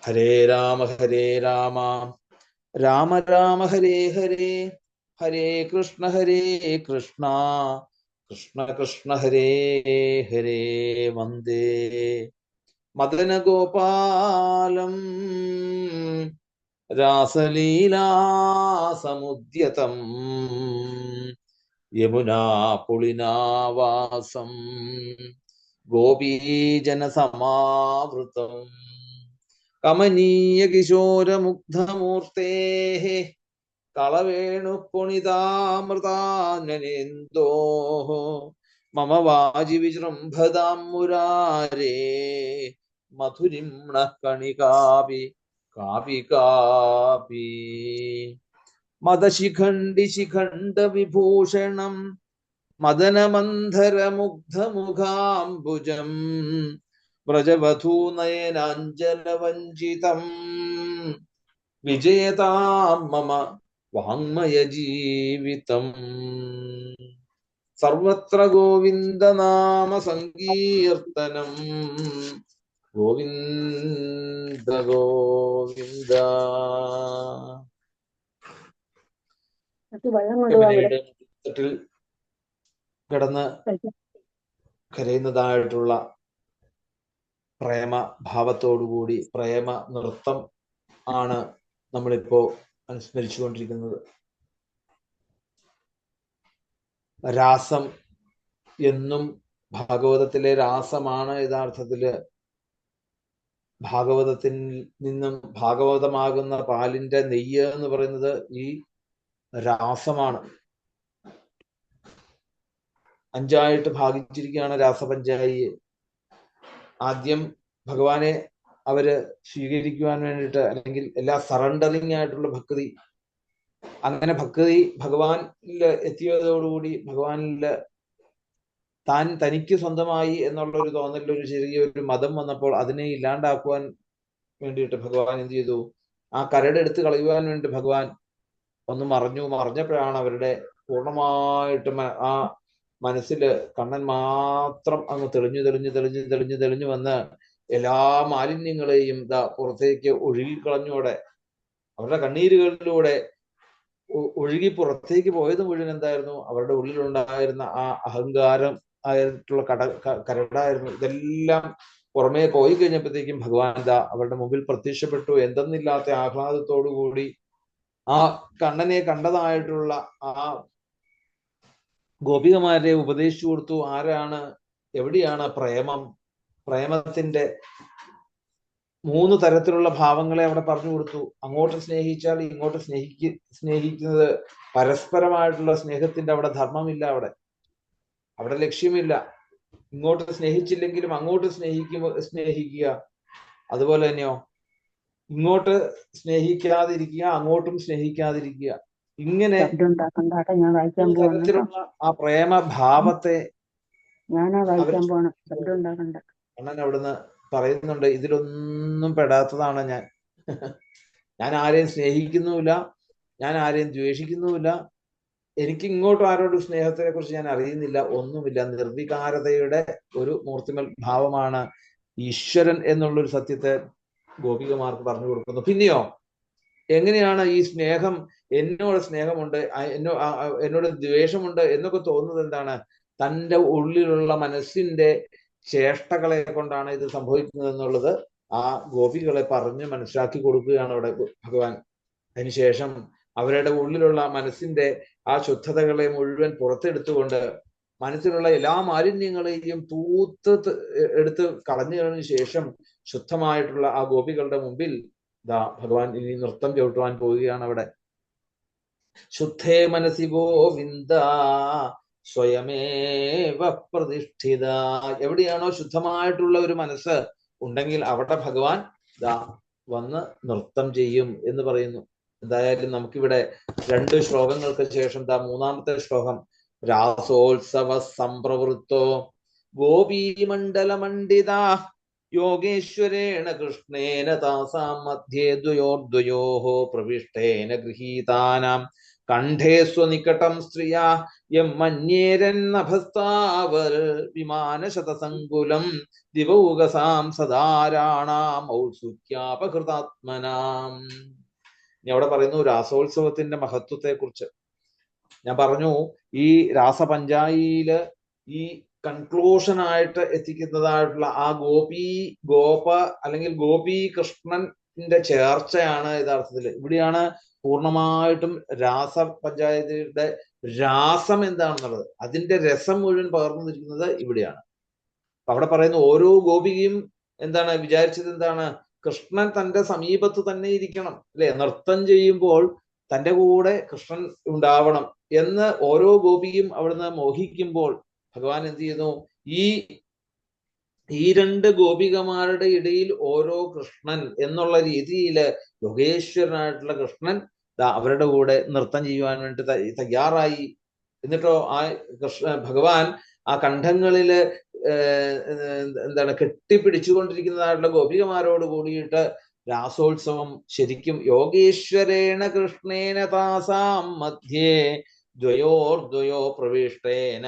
ഹരേ രാമ രാമ രാമ ഹരേ ഹരേ, ഹരേ കൃഷ്ണ കൃഷ്ണ കൃഷ്ണ ഹരേ ഹരേ. വന്ദേ മദനഗോപാലം രാസലീലാസമുദ്യതം യമുനാ പുളിനാവാസം ഗോപീജനസമാവൃതം കമനീയ കിശോരമുഗ്ധമൂർത്തേ കളവേണുപുണിതാമൃതാനനേന്തോ മമ വാജി വിജൃംഭതാം മുരാരേ മധുരിംണ കണികാപി കാപി കാപി മദശിഖണ്ഡി ശിഖണ്ഡ വിഭൂഷണം മദനമന്ധരമുഗ്ധമുഖാംബുജം വ്രജവധൂനയനാഞ്ജലവഞ്ചിതം വിജയതാം മമ വാങ്മയ ജീവിതം. സർവത്ര ഗോവിന്ദനാമ സങ്കീർത്തനം, ഗോവിന്ദ ഗോവിന്ദ. യമുനയുടെ തട്ടിൽ കിടന്ന് കരയുന്നതായിട്ടുള്ള പ്രേമ ഭാവത്തോടുകൂടി പ്രേമ നൃത്തം ആണ് നമ്മളിപ്പോ അനുസ്മരിച്ചുകൊണ്ടിരിക്കുന്നത്. രാസം എന്നും ഭാഗവതത്തിലെ രാസമാണ് യഥാർത്ഥത്തില് ഭാഗവതത്തിൽ നിന്നും ഭാഗവതമാകുന്ന പാലിന്റെ നെയ്യ് എന്ന് പറയുന്നത് ഈ രാസമാണ്. 5 ഭാഗിച്ചിരിക്കുകയാണ് രാസപഞ്ചായിയെ. ആദ്യം ഭഗവാനെ അവര് സ്വീകരിക്കുവാൻ വേണ്ടിയിട്ട്, അല്ലെങ്കിൽ എല്ലാ സറണ്ടറിങ് ആയിട്ടുള്ള ഭക്തി, അങ്ങനെ ഭക്തി ഭഗവാനിൽ എത്തിയതോടുകൂടി ഭഗവാനിൽ തനിക്ക് സ്വന്തമായി എന്നുള്ള ഒരു തോന്നലിൽ ഒരു ചെറിയൊരു മതം വന്നപ്പോൾ അതിനെ ഇല്ലാണ്ടാക്കുവാൻ വേണ്ടിയിട്ട് ഭഗവാൻ എന്ത് ചെയ്തു? ആ കരട് എടുത്ത് കളയുവാൻ വേണ്ടി ഭഗവാൻ ഒന്ന് മറിഞ്ഞപ്പോഴാണ് അവരുടെ പൂർണ്ണമായിട്ടും ആ മനസ്സില് കണ്ണൻ മാത്രം അങ്ങ് തെളിഞ്ഞു വന്ന് എല്ലാ മാലിന്യങ്ങളെയും പുറത്തേക്ക് ഒഴുകിക്കളഞ്ഞോടെ, അവരുടെ കണ്ണീരുകളിലൂടെ ഒഴുകി പുറത്തേക്ക് പോയത് മുഴുവൻ എന്തായിരുന്നു? അവരുടെ ഉള്ളിലുണ്ടായിരുന്ന ആ അഹങ്കാരം ആയിട്ടുള്ള കരടായിരുന്നു. ഇതെല്ലാം പുറമേ പോയി കഴിഞ്ഞപ്പോഴത്തേക്കും ഭഗവാൻ അവരുടെ മുമ്പിൽ പ്രത്യക്ഷപ്പെട്ടു. എന്തെന്നില്ലാത്ത ആഹ്ലാദത്തോടു കൂടി ആ കണ്ണനെ കണ്ടതായിട്ടുള്ള ആ ഗോപികമാരെ ഉപദേശിച്ചു കൊടുത്തു. ആരാണ്, എവിടെയാണ് പ്രേമം? പ്രേമത്തിന്റെ 3 തരത്തിലുള്ള ഭാവങ്ങളെ അവിടെ പറഞ്ഞു കൊടുത്തു. അങ്ങോട്ട് സ്നേഹിച്ചാൽ ഇങ്ങോട്ട് സ്നേഹിക്കുന്നത് പരസ്പരമായിട്ടുള്ള സ്നേഹത്തിന്റെ അവിടെ ധർമ്മമില്ല, അവിടെ ലക്ഷ്യമില്ല. ഇങ്ങോട്ട് സ്നേഹിച്ചില്ലെങ്കിലും അങ്ങോട്ട് സ്നേഹിക്കുക. അതുപോലെ തന്നെയോ ഇങ്ങോട്ട് സ്നേഹിക്കാതിരിക്കുക, അങ്ങോട്ടും സ്നേഹിക്കാതിരിക്കുക. ഇങ്ങനെ തരത്തിലുള്ള ആ പ്രേമഭാവത്തെ കണ്ണൻ അവിടുന്ന് പറയുന്നുണ്ട്. ഇതിലൊന്നും പെടാത്തതാണ് ഞാൻ ആരെയും സ്നേഹിക്കുന്നുമില്ല, ഞാൻ ആരെയും ദ്വേഷിക്കുന്നുമില്ല, എനിക്ക് ഇങ്ങോട്ടും ആരോടും സ്നേഹത്തെ കുറിച്ച് ഞാൻ അറിയുന്നില്ല, ഒന്നുമില്ല. നിർവികാരതയുടെ ഒരു മൂർത്തിമൽ ഭാവമാണ് ഈശ്വരൻ എന്നുള്ളൊരു സത്യത്തെ ഗോപികമാർക്ക് പറഞ്ഞു കൊടുക്കുന്നു. പിന്നെയോ എങ്ങനെയാണ് ഈ സ്നേഹം, എന്നോട് സ്നേഹമുണ്ട്, എന്നോട് ദ്വേഷമുണ്ട് എന്നൊക്കെ തോന്നുന്നത് എന്താണ്? തൻ്റെ ഉള്ളിലുള്ള മനസ്സിന്റെ ചേഷ്ടകളെ കൊണ്ടാണ് ഇത് സംഭവിക്കുന്നത് എന്നുള്ളത് ആ ഗോപികളെ പറഞ്ഞ് മനസ്സിലാക്കി കൊടുക്കുകയാണ് അവിടെ ഭഗവാൻ. അതിനുശേഷം അവരുടെ ഉള്ളിലുള്ള മനസ്സിന്റെ ആ ശുദ്ധതകളെ മുഴുവൻ പുറത്തെടുത്തുകൊണ്ട് മനസ്സിലുള്ള എല്ലാ മാലിന്യങ്ങളെയും എടുത്ത് കളഞ്ഞതിനു ശേഷം ശുദ്ധമായിട്ടുള്ള ആ ഗോപികളുടെ മുമ്പിൽ ഭഗവാൻ ഇനി നൃത്തം ചവിട്ടുവാൻ പോവുകയാണ് അവിടെ. ശുദ്ധേ മനസി ഗോവിന്ദ സ്വയമേവ പ്രതിഷ്ഠിത. എവിടെയാണോ ശുദ്ധമായിട്ടുള്ള ഒരു മനസ്സ് ഉണ്ടെങ്കിൽ അവിടെ ഭഗവാൻ വന്ന് നൃത്തം ചെയ്യും എന്ന് പറയുന്നു. എന്തായാലും നമുക്കിവിടെ 2 ശ്ലോകങ്ങൾക്ക് ശേഷം 3-ാമത്തെ ശ്ലോകം. രാസോത്സവ സംപ്രവൃത്തോ ഗോപീമണ്ഡലമണ്ഡിത യോഗേശ്വരേണ കൃഷ്ണേന താസാം മധ്യേ ദ്വയോർദ്വയോഃ പ്രവിഷ്ടേന ഗൃഹീതാനാം കണ്ഠേ സ്വനികടം സ്ത്രീയാ യം മന്യേരന്നഭസ്താവൽ വിമാനശതസങ്കുലം ദിവൗകസാം സദാരാണാം ഔത്സുക്യാപഹൃതാത്മനാം. ഇനി അവിടെ പറയുന്നു രാസോത്സവത്തിന്റെ മഹത്വത്തെ കുറിച്ച്. ഞാൻ പറഞ്ഞു ഈ രാസപഞ്ചായിയില് ഈ കൺക്ലൂഷനായിട്ട് എത്തിക്കുന്നതായിട്ടുള്ള ആ ഗോപ അല്ലെങ്കിൽ ഗോപി കൃഷ്ണന്റെ ചേർച്ചയാണ് യഥാർത്ഥത്തിൽ. ഇവിടെയാണ് പൂർണ്ണമായിട്ടും രാസപഞ്ചായത്തിന്റെ രാസം എന്താണെന്നുള്ളത്, അതിന്റെ രസം മുഴുവൻ പകർന്നിരിക്കുന്നത് ഇവിടെയാണ്. അവിടെ പറയുന്ന ഓരോ ഗോപികയും എന്താണ് വിചാരിച്ചത്, എന്താണ് കൃഷ്ണൻ തന്റെ സമീപത്ത് തന്നെ ഇരിക്കണം, അല്ലെ? നൃത്തം ചെയ്യുമ്പോൾ തന്റെ കൂടെ കൃഷ്ണൻ ഉണ്ടാവണം എന്ന് ഓരോ ഗോപിയും അവിടുന്ന് മോഹിക്കുമ്പോൾ ഭഗവാൻ എന്ത് ചെയ്യുന്നു, ഈ രണ്ട് ഗോപികമാരുടെ ഇടയിൽ ഓരോ കൃഷ്ണൻ എന്നുള്ള രീതിയിൽ യോഗേശ്വരനായിട്ടുള്ള കൃഷ്ണൻ അവരുടെ കൂടെ നൃത്തം ചെയ്യുവാൻ വേണ്ടി തയ്യാറായി. എന്നിട്ടോ ആ ഭഗവാൻ ആ കണ്ഠങ്ങളില് എന്താണ് കെട്ടിപ്പിടിച്ചുകൊണ്ടിരിക്കുന്നതായിട്ടുള്ള ഗോപികമാരോട് കൂടിയിട്ട് രാസോത്സവം ശരിക്കും യോഗേശ്വരേണ കൃഷ്ണേന താസാം മധ്യേ ദ്വയോ പ്രവിഷ്ടേന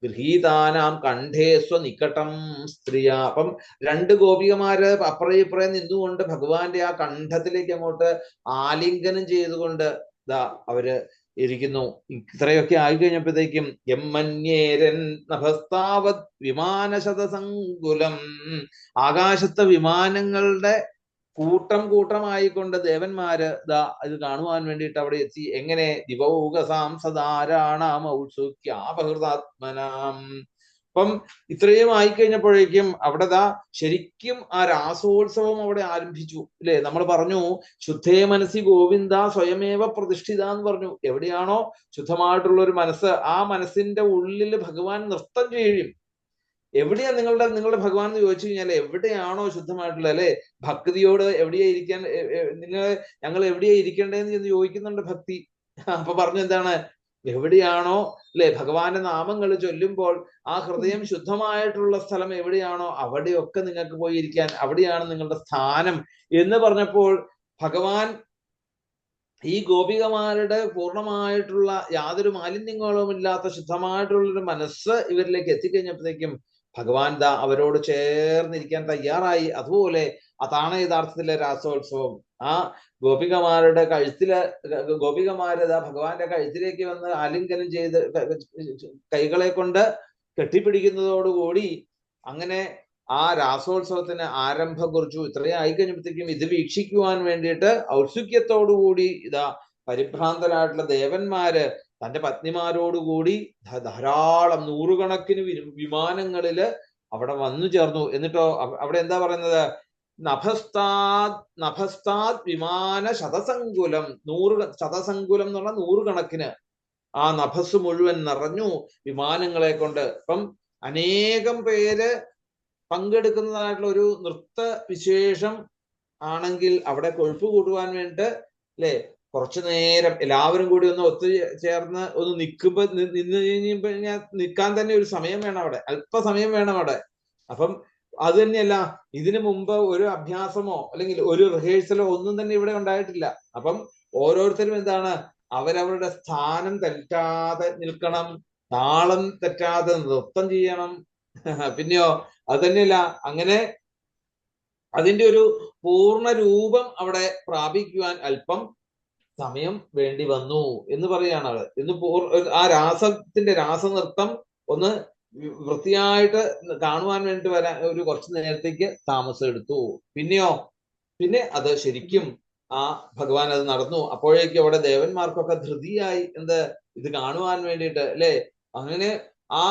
ഗൃഹീതാനാം കണ്ഠേ സ്വനികടം സ്ത്രീയ. അപ്പം രണ്ട് ഗോപികമാര് അപ്പുറം ഇപ്പുറം നിന്നുകൊണ്ട് ഭഗവാന്റെ ആ കണ്ഠത്തിലേക്ക് അങ്ങോട്ട് ആലിംഗനം ചെയ്തുകൊണ്ട് അവര് ഇരിക്കുന്നു. ഇത്രയൊക്കെ ആയി കഴിഞ്ഞപ്പോഴത്തേക്കും യമ്മന്യേരൻ നഭസ്താവത് വിമാനശതസങ്കുലം, ആകാശത്തെ വിമാനങ്ങളുടെ കൂട്ടമായിക്കൊണ്ട് ദേവന്മാര് ഇത് കാണുവാൻ വേണ്ടിയിട്ട് അവിടെ എത്തി. എങ്ങനെ? ദിവൗകസാം സദാരാണാം ഔത്സുക്യാപഹൃതാത്മനാം. അപ്പം ഇത്രയും ആയിക്കഴിഞ്ഞപ്പോഴേക്കും അവിടെ ശരിക്കും ആ രാസോത്സവം അവിടെ ആരംഭിച്ചു, അല്ലെ? നമ്മൾ പറഞ്ഞു ശുദ്ധേ മനസ്സി ഗോവിന്ദ സ്വയമേവ പ്രതിഷ്ഠിത എന്ന് പറഞ്ഞു. എവിടെയാണോ ശുദ്ധമായിട്ടുള്ള ഒരു മനസ്സ്, ആ മനസ്സിന്റെ ഉള്ളിൽ ഭഗവാൻ നൃത്തം ചെയ്യും. എവിടെയാ നിങ്ങളുടെ ഭഗവാൻ എന്ന് ചോദിച്ചു കഴിഞ്ഞാൽ എവിടെയാണോ ശുദ്ധമായിട്ടുള്ള, അല്ലെ? ഭക്തിയോട് എവിടെയാ ഇരിക്കാൻ, ഞങ്ങൾ എവിടെയാ ഇരിക്കേണ്ടതെന്ന് ചെന്ന് ചോദിക്കുന്നുണ്ട് ഭക്തി. അപ്പൊ പറഞ്ഞു എന്താണ്, എവിടെയാണോ, അല്ലെ, ഭഗവാന്റെ നാമങ്ങൾ ചൊല്ലുമ്പോൾ ആ ഹൃദയം ശുദ്ധമായിട്ടുള്ള സ്ഥലം എവിടെയാണോ അവിടെയൊക്കെ നിങ്ങൾക്ക് പോയി ഇരിക്കാൻ, അവിടെയാണ് നിങ്ങളുടെ സ്ഥാനം എന്ന് പറഞ്ഞപ്പോൾ ഭഗവാൻ ഈ ഗോപികമാരുടെ പൂർണ്ണമായിട്ടുള്ള യാതൊരു മാലിന്യങ്ങളും ഇല്ലാത്ത ശുദ്ധമായിട്ടുള്ളൊരു മനസ്സ് ഇവരിലേക്ക് എത്തിക്കഴിഞ്ഞപ്പോഴത്തേക്കും ഭഗവാൻ അവരോട് ചേർന്നിരിക്കാൻ തയ്യാറായി. അതുപോലെ അതാണ് യഥാർത്ഥത്തിലെ രാസോത്സവം. ആ ഗോപികമാരുടെ ഗോപികമാര് ഭഗവാന്റെ കഴുത്തിലേക്ക് വന്ന് ആലിംഗനം ചെയ്ത് കൈകളെ കൊണ്ട് കെട്ടിപ്പിടിക്കുന്നതോടുകൂടി അങ്ങനെ ആ രാസോത്സവത്തിന് ആരംഭം കുറിച്ചു. ഇത്രയും ആയിക്കഴിഞ്ഞപ്പോഴത്തേക്കും ഇത് വീക്ഷിക്കുവാൻ വേണ്ടിയിട്ട് ഔത്സുക്യത്തോടുകൂടി പരിഭ്രാന്തരായിട്ടുള്ള ദേവന്മാര് തന്റെ പത്നിമാരോടുകൂടി ധാരാളം നൂറുകണക്കിന് വിമാനങ്ങളില് അവിടെ വന്നു ചേർന്നു. എന്നിട്ടോ അവിടെ എന്താ പറയുന്നത്, നഭസ്താത് വിമാന ശതസങ്കുലം, ശതസങ്കുലം എന്ന് പറഞ്ഞാൽ നൂറുകണക്കിന് ആ നഭസ് മുഴുവൻ നിറഞ്ഞു വിമാനങ്ങളെ കൊണ്ട്. അപ്പം അനേകം പേര് പങ്കെടുക്കുന്നതായിട്ടുള്ള ഒരു നൃത്ത വിശേഷം ആണെങ്കിൽ അവിടെ കൊഴുപ്പ് കൂട്ടുവാൻ വേണ്ടിട്ട്, അല്ലെ, കുറച്ചു നേരം എല്ലാവരും കൂടി ഒന്ന് ഒത്തുചേർന്ന് ഒന്ന് നിൽക്കുമ്പോ നിന്ന് കഴിഞ്ഞാൽ നിൽക്കാൻ തന്നെ ഒരു സമയം വേണം, അവിടെ അല്പസമയം വേണം അവിടെ. അപ്പം അത് തന്നെയല്ല, ഇതിനു മുമ്പ് ഒരു അഭ്യാസമോ അല്ലെങ്കിൽ ഒരു റിഹേഴ്സലോ ഒന്നും തന്നെ ഇവിടെ ഉണ്ടായിട്ടില്ല. അപ്പം ഓരോരുത്തരും എന്താണ്, അവരവരുടെ സ്ഥാനം തെറ്റാതെ നിൽക്കണം, താളം തെറ്റാതെ നൃത്തം ചെയ്യണം. പിന്നെയോ അത് തന്നെയല്ല, അങ്ങനെ അതിന്റെ ഒരു പൂർണ്ണ രൂപം അവിടെ പ്രാപിക്കുവാൻ അല്പം സമയം വേണ്ടി വന്നു എന്ന് പറയാണ് അവിടെ. ഇന്ന് ആ രാസനൃത്തം ഒന്ന് വൃത്തിയായിട്ട് കാണുവാൻ വേണ്ടി വരാൻ ഒരു കുറച്ചു നേരത്തേക്ക് താമസം എടുത്തു. പിന്നെ അത് ശരിക്കും ആ ഭഗവാൻ അത് നടന്നു. അപ്പോഴേക്കും അവിടെ ദേവന്മാർക്കൊക്കെ ധൃതിയായി ഇത് കാണുവാൻ വേണ്ടിയിട്ട്, അല്ലെ? അങ്ങനെ ആ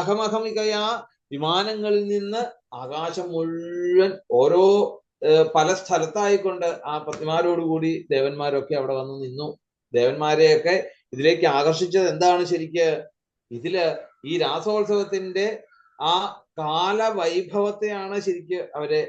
അഹമഹികയാ വിമാനങ്ങളിൽ നിന്ന് ആകാശം മുഴുവൻ ഓരോ പല സ്ഥലത്തായിക്കൊണ്ട് ആ പത്നിമാരോടുകൂടി ദേവന്മാരൊക്കെ അവിടെ വന്ന് നിന്നു. ദേവന്മാരെയൊക്കെ ഇതിലേക്ക് ആകർഷിച്ചത് എന്താണ്? ശരിക്ക് ഈ രാസോത്സവത്തിന്റെ ആ കാലവൈഭവത്തെയാണ് ശരിക്ക് അവരെ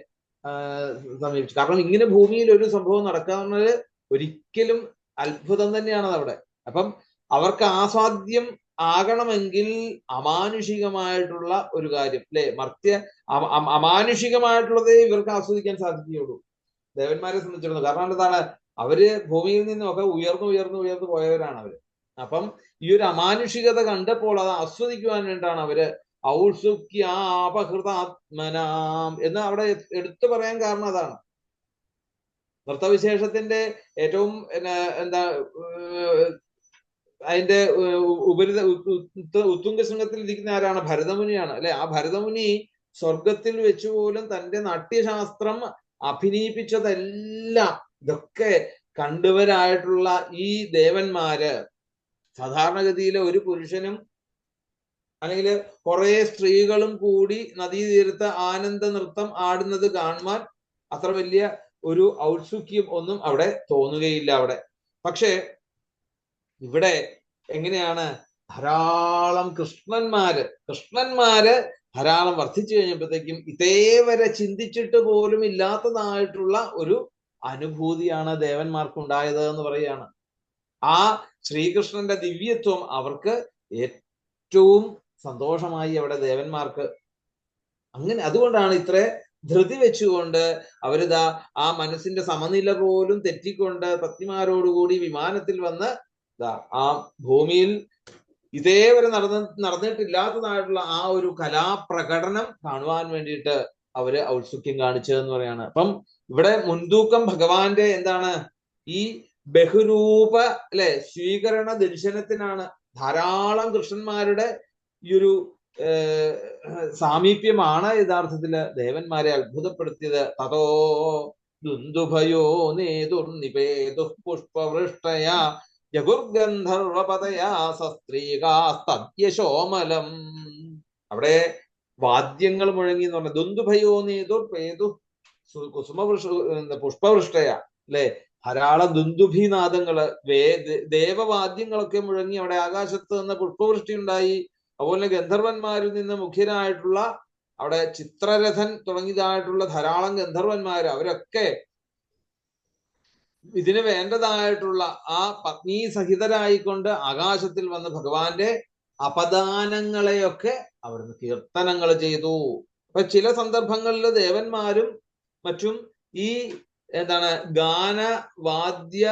സമീപിച്ചത്. കാരണം ഇങ്ങനെ ഭൂമിയിൽ ഒരു സംഭവം നടക്കാവുന്നത് ഒരിക്കലും അത്ഭുതം തന്നെയാണ് അവിടെ. അപ്പം അവർക്ക് ആസ്വാദ്യം ആകണമെങ്കിൽ അമാനുഷികമായിട്ടുള്ള ഒരു കാര്യം, അല്ലെ? അമാനുഷികമായിട്ടുള്ളതേ ഇവർക്ക് ആസ്വദിക്കാൻ സാധിക്കുകയുള്ളൂ ദേവന്മാരെ സംബന്ധിച്ചിടത്തോളം. കാരണം എന്താണ്, അവര് ഭൂമിയിൽ നിന്നൊക്കെ ഉയർന്നു പോയവരാണ് അവര്. അപ്പം ഈ ഒരു അമാനുഷികത കണ്ടപ്പോൾ അത് ആസ്വദിക്കുവാൻ വേണ്ടിയിട്ടാണ് അവര് ഔത്സുക്യാപഹൃതാത്മനാം എന്ന് അവിടെ എടുത്തു പറയാൻ കാരണം അതാണ്. നൃത്തവിശേഷത്തിന്റെ ഏറ്റവും എന്താ അതിന്റെ ഉത്തുംഗ ശൃംഗത്തിൽ ഇരിക്കുന്ന ആരാണ്? ഭരതമുനിയാണ് അല്ലെ. ആ ഭരതമുനി സ്വർഗത്തിൽ വെച്ച് പോലും തന്റെ നാട്യശാസ്ത്രം അഭിനയിപ്പിച്ചതെല്ലാം ഇതൊക്കെ കണ്ടവരായിട്ടുള്ള ഈ ദേവന്മാര് സാധാരണഗതിയിലെ ഒരു പുരുഷനും അല്ലെങ്കിൽ കുറെ സ്ത്രീകളും കൂടി നദീതീരത്ത് ആനന്ദ നൃത്തം ആടുന്നത് കാണുവാൻ അത്ര വലിയ ഒരു ഔത്സുക്യം ഒന്നും അവിടെ തോന്നുകയില്ല അവിടെ. പക്ഷെ ഇവിടെ എങ്ങനെയാണ്? ധാരാളം കൃഷ്ണന്മാര് ധാരാളം വർദ്ധിച്ചു കഴിഞ്ഞപ്പോഴത്തേക്കും ഇതേവരെ ചിന്തിച്ചിട്ട് പോലും ഇല്ലാത്തതായിട്ടുള്ള ഒരു അനുഭൂതിയാണ് ദേവന്മാർക്കുണ്ടായത് എന്ന് പറയുകയാണ്. ആ ശ്രീകൃഷ്ണന്റെ ദിവ്യത്വം അവർക്ക് ഏറ്റവും സന്തോഷമായി അവിടെ ദേവന്മാർക്ക്. അങ്ങനെ അതുകൊണ്ടാണ് ഇത്ര ധൃതി വെച്ചുകൊണ്ട് അവരിതാ ആ മനസ്സിന്റെ സമനില പോലും തെറ്റിക്കൊണ്ട് പത്നിമാരോടുകൂടി വിമാനത്തിൽ വന്ന് ആ ഭൂമിയിൽ ഇതേവരെ നടന്നിട്ടില്ലാത്തതായിട്ടുള്ള ആ ഒരു കലാപ്രകടനം കാണുവാൻ വേണ്ടിയിട്ട് അവര് ഔത്സുക്യം കാണിച്ചതെന്ന് പറയാണ്. അപ്പം ഇവിടെ മുൻതൂക്കം ഭഗവാന്റെ എന്താണ്? ഈ ബഹുരൂപ അല്ലെ സ്വീകരണ ദർശനത്തിനാണ്. ധാരാളം കൃഷ്ണന്മാരുടെ ഈ ഒരു സാമീപ്യമാണ് യഥാർത്ഥത്തില് ദേവന്മാരെ അത്ഭുതപ്പെടുത്തിയത്. തതോ ദുന്ദുഭയോ നേതുർനിപേതു പുഷ്പവൃഷ്ടയ ജഗുർഗന്ധർവപതയാ സസ്ത്രീകാസ്തദ്യശോമലം. അവിടെ വാദ്യങ്ങൾ മുഴങ്ങി എന്ന് പറഞ്ഞ ദുന്ദുഭയോ നേതുർ പേതു പുഷ്പവൃഷ്ടയ അല്ലെ. ധാരാളം ദുന്ദുഭിനാദങ്ങള് ദേവവാദ്യങ്ങളൊക്കെ മുഴങ്ങി അവിടെ ആകാശത്ത് നിന്ന് പുഷ്പവൃഷ്ടി ഉണ്ടായി. അതുപോലെ ഗന്ധർവന്മാരിൽ നിന്ന് മുഖ്യനായിട്ടുള്ള അവിടെ ചിത്രരഥൻ തുടങ്ങിയതായിട്ടുള്ള ധാരാളം ഗന്ധർവന്മാര് അവരൊക്കെ ഇതിന് വേണ്ടതായിട്ടുള്ള ആ പത്നി സഹിതരായിക്കൊണ്ട് ആകാശത്തിൽ വന്ന് ഭഗവാന്റെ അപദാനങ്ങളെയൊക്കെ അവിടുന്ന് കീർത്തനങ്ങൾ ചെയ്തു. അപ്പൊ ചില സന്ദർഭങ്ങളിൽ ദേവന്മാരും മറ്റും ഈ എന്താണ് ഗാനവാദ്യങ്ങള്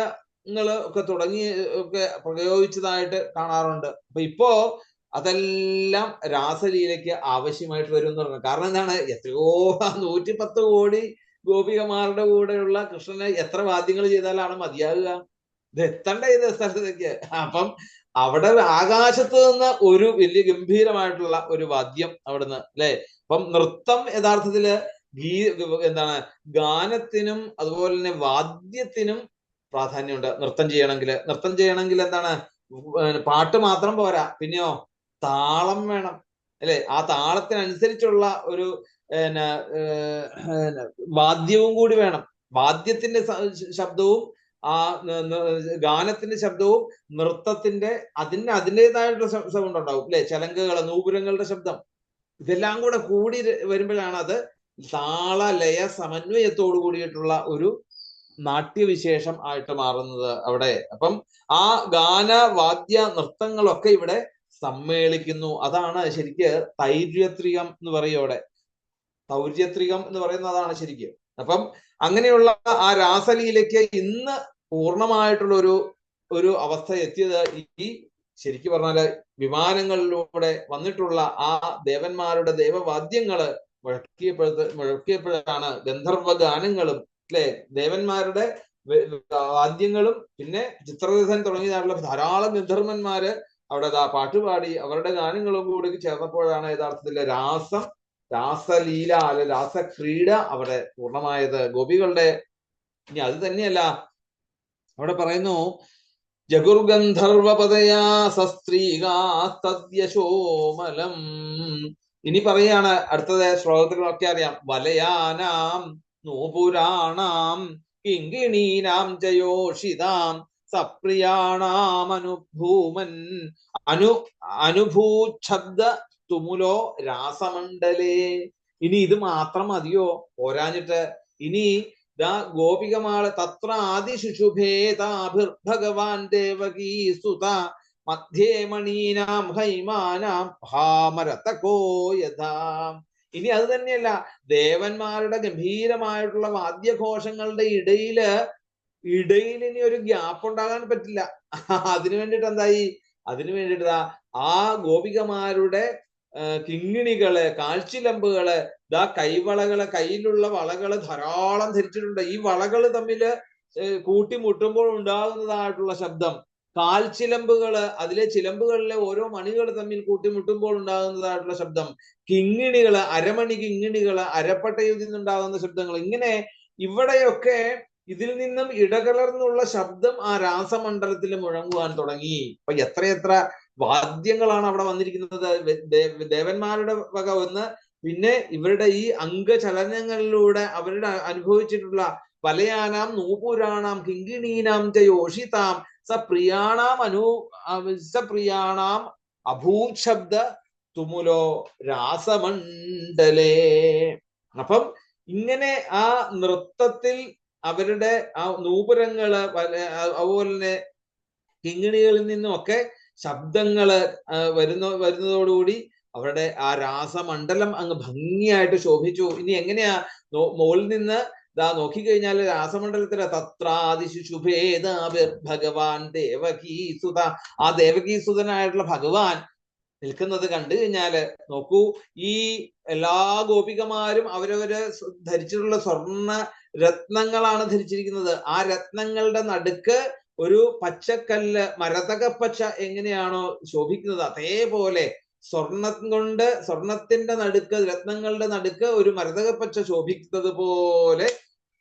ഒക്കെ തുടങ്ങി ഒക്കെ പ്രയോഗിച്ചതായിട്ട് കാണാറുണ്ട്. അപ്പൊ ഇപ്പോ അതെല്ലാം രാസലീലയ്ക്ക് ആവശ്യമായിട്ട് വരും എന്ന് പറഞ്ഞു. കാരണം എന്താണ്? എത്രയോ 110 കോടി ഗോപികമാരുടെ കൂടെയുള്ള കൃഷ്ണന് എത്ര വാദ്യങ്ങൾ ചെയ്താലാണ് മതിയാകുക? ഇത് എത്തണ്ട ഇത് സ്ഥലത്തേക്ക്. അപ്പം അവിടെ ആകാശത്ത് നിന്ന് ഒരു വലിയ ഗംഭീരമായിട്ടുള്ള ഒരു വാദ്യം അവിടുന്ന് അല്ലെ. അപ്പം നൃത്തം യഥാർത്ഥത്തില് എന്താണ്? ഗാനത്തിനും അതുപോലെ തന്നെ വാദ്യത്തിനും പ്രാധാന്യമുണ്ട്. നൃത്തം ചെയ്യണമെങ്കിൽ എന്താണ്? പാട്ട് മാത്രം പോരാ, പിന്നെയോ താളം വേണം അല്ലെ. ആ താളത്തിനനുസരിച്ചുള്ള ഒരു വാദ്യവും കൂടി വേണം. വാദ്യത്തിന്റെ ശബ്ദവും ആ ഗാനത്തിന്റെ ശബ്ദവും നൃത്തത്തിന്റെ അതിൻ്റെതായിട്ടുള്ള സൗണ്ട് ഉണ്ടാവും അല്ലെ. ചലങ്കകൾ, നൂപുരങ്ങളുടെ ശബ്ദം, ഇതെല്ലാം കൂടെ കൂടി വരുമ്പോഴാണ് അത് താളലയ സമന്വയത്തോടു കൂടിയിട്ടുള്ള ഒരു നാട്യവിശേഷം ആയിട്ട് മാറുന്നത് അവിടെ. അപ്പം ആ ഗാന വാദ്യ നൃത്തങ്ങളൊക്കെ ഇവിടെ സമ്മേളിക്കുന്നു. അതാണ് ശരിക്ക് തൈര്യത്രികം എന്ന് പറയും അവിടെ. തൗര്യത്രികം എന്ന് പറയുന്നത് അതാണ് ശരിക്കും. അപ്പം അങ്ങനെയുള്ള ആ രാസലീലയ്ക്ക് ഇന്ന് പൂർണ്ണമായിട്ടുള്ള ഒരു അവസ്ഥ എത്തിയത് ഈ ശരിക്കും പറഞ്ഞാല് വിമാനങ്ങളിലൂടെ വന്നിട്ടുള്ള ആ ദേവന്മാരുടെ ദേവവാദ്യങ്ങള് മുഴക്കിയപ്പോഴാണ്. ഗന്ധർവ ഗാനങ്ങളും അല്ലെ, ദേവന്മാരുടെ വാദ്യങ്ങളും പിന്നെ ചിത്രരഥൻ തുടങ്ങിയതായിട്ടുള്ള ധാരാളം ഗന്ധർവന്മാര് അവിടെ പാട്ടുപാടി അവരുടെ ഗാനങ്ങളും കൂടി ചേർന്നപ്പോഴാണ് യഥാർത്ഥത്തില് രാസലീല അല്ലെ രാസക്രീഡ അവിടെ പൂർണ്ണമായത്. ഗോപികളുടെ ഇനി അത് തന്നെയല്ല, അവിടെ പറയുന്നു ജഗുർഗന്ധർവപതയാ സസ്ത്രീകാസ്തദ്യശോമലം. ഇനി പറയാണ് അടുത്തത് ശ്ലോകത്തിലൊക്കെ അറിയാം. വലയാനാം നൂപുരാണാം കിങ്കിണീനാം ജയോഷിതാം സപ്രിയാണാം അനുഭൂച്ഛബ്ദ തുമുലോ രാസമണ്ഡലേ. ഇനി ഇത് മാത്രം മതിയോ? പോരാഞ്ഞിട്ട് ഇനി ഗോപികമാള് തത്ര ആദിശുശുഭേതാഭിർഭഗവാൻ ദേവകീ സുത മധ്യേ മണീനാം ഹൈമാനാം ഭാമരതകോ യഥാം. ഇനി അത് തന്നെയല്ല, ദേവന്മാരുടെ ഗംഭീരമായിട്ടുള്ള വാദ്യഘോഷങ്ങളുടെ ഇടയില് ഇടയിൽ ഇനി ഒരു ഗ്യാപ്പ് ഉണ്ടാകാൻ പറ്റില്ല. അതിനു വേണ്ടിട്ട് എന്തായി, അതിനു വേണ്ടിട്ട് ആ ഗോപികമാരുടെ കിങ്ങിണികള്, കാൽച്ചിലമ്പുകള്, കൈവളകള്, കയ്യിലുള്ള വളകള് ധാരാളം ധരിച്ചിട്ടുണ്ട്. ഈ വളകള് തമ്മില് കൂട്ടിമുട്ടുമ്പോൾ ഉണ്ടാകുന്നതായിട്ടുള്ള ശബ്ദം, കാൽച്ചിലമ്പുകള്, അതിലെ ചിലമ്പുകളിലെ ഓരോ മണികൾ തമ്മിൽ കൂട്ടിമുട്ടുമ്പോൾ ഉണ്ടാകുന്നതായിട്ടുള്ള ശബ്ദം, കിങ്ങിണികള്, അരമണി കിങ്ങിണികള്, അരപ്പട്ടയിൽ നിന്നുണ്ടാകുന്ന ശബ്ദങ്ങൾ, ഇങ്ങനെ ഇവിടെയൊക്കെ ഇതിൽ നിന്നും ഇടകലർന്നുള്ള ശബ്ദം ആ രാസമണ്ഡലത്തിൽ മുഴങ്ങുവാൻ തുടങ്ങി. അപ്പൊ എത്രയെത്ര വാദ്യങ്ങളാണ് അവിടെ വന്നിരിക്കുന്നത്. ദേവന്മാരുടെ വക ഒന്ന്, പിന്നെ ഇവരുടെ ഈ അംഗചലനങ്ങളിലൂടെ അവരുടെ അനുഭവിച്ചിട്ടുള്ള വലയാനാം നൂപുരാണാം കിങ്കിണീനാം യോഷിതാം സപ്രിയാണാം അഭൂശബ്ദ തുമുലോ രാസമണ്ഡലേ. അപ്പം ഇങ്ങനെ ആ നൃത്തത്തിൽ അവരുടെ ആ നൂപുരങ്ങള്, അതുപോലെ തന്നെ കിങ്ങിണികളിൽ നിന്നുമൊക്കെ ശബ്ദങ്ങള് വരുന്നതോടുകൂടി അവരുടെ ആ രാസമണ്ഡലം അങ്ങ് ഭംഗിയായിട്ട് ശോഭിച്ചു. ഇനി എങ്ങനെയാ മുകളിൽ നിന്ന് നോക്കിക്കഴിഞ്ഞാൽ രാസമണ്ഡലത്തിലെ തത്രാദിശുഭേദാവിർ ഭഗവാൻ ദേവകീസുത, ആ ദേവകീസുതനായിട്ടുള്ള ഭഗവാൻ നിൽക്കുന്നത് കണ്ടു കഴിഞ്ഞാല് നോക്കൂ, ഈ എല്ലാ ഗോപികമാരും അവരവര് ധരിച്ചിട്ടുള്ള സ്വർണ്ണ രത്നങ്ങളാണ് ധരിച്ചിരിക്കുന്നത്. ആ രത്നങ്ങളുടെ നടുക്ക് ഒരു പച്ചക്കല്ല്, മരതകപ്പച്ച എങ്ങനെയാണോ ശോഭിക്കുന്നത്, അതേപോലെ സ്വർണത്തിന്റെ നടുക്ക്, രത്നങ്ങളുടെ നടുക്ക് ഒരു മരതകപ്പച്ച ശോഭിക്കുന്നത് പോലെ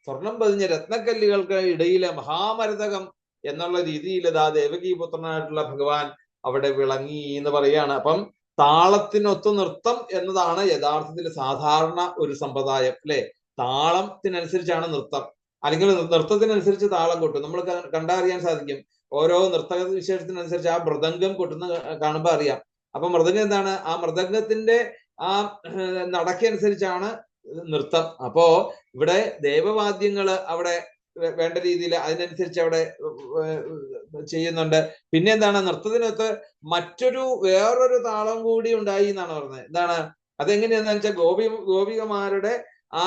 സ്വർണം പതിഞ്ഞ രത്നക്കല്ലുകൾക്ക് ഇടയിലെ മഹാമരതകം എന്നുള്ള രീതിയിൽ ദേവകീപുത്രനായിട്ടുള്ള ഭഗവാൻ അവിടെ വിളങ്ങി എന്ന് പറയാണ്. അപ്പം താളത്തിനൊത്ത് നൃത്തം എന്നതാണ് യഥാർത്ഥത്തിൽ സാധാരണ ഒരു സമ്പ്രദായം, അല്ലെ? താളത്തിനനുസരിച്ചാണ് നൃത്തം, അല്ലെങ്കിൽ നൃത്തത്തിനനുസരിച്ച് താളം കൊട്ടും. നമ്മൾ കണ്ടറിയാൻ സാധിക്കും. ഓരോ നൃത്ത വിശേഷത്തിനനുസരിച്ച് ആ മൃദംഗം കൊട്ടുന്ന കാണുമ്പോൾ അറിയാം. അപ്പൊ മൃദംഗം എന്താണ്? ആ മൃദംഗത്തിന്റെ ആ നടക്കനുസരിച്ചാണ് നൃത്തം. അപ്പോ ഇവിടെ ദേവവാദ്യങ്ങള് അവിടെ വേണ്ട രീതിയിൽ അതിനനുസരിച്ച് അവിടെ ചെയ്യുന്നുണ്ട്. പിന്നെ എന്താണ്, നൃത്തത്തിനകത്ത് വേറൊരു താളം കൂടി ഉണ്ടായി എന്നാണ് പറഞ്ഞത്. എന്താണ് അതെങ്ങനെയാന്ന് വെച്ചാൽ, ഗോപികമാരുടെ ആ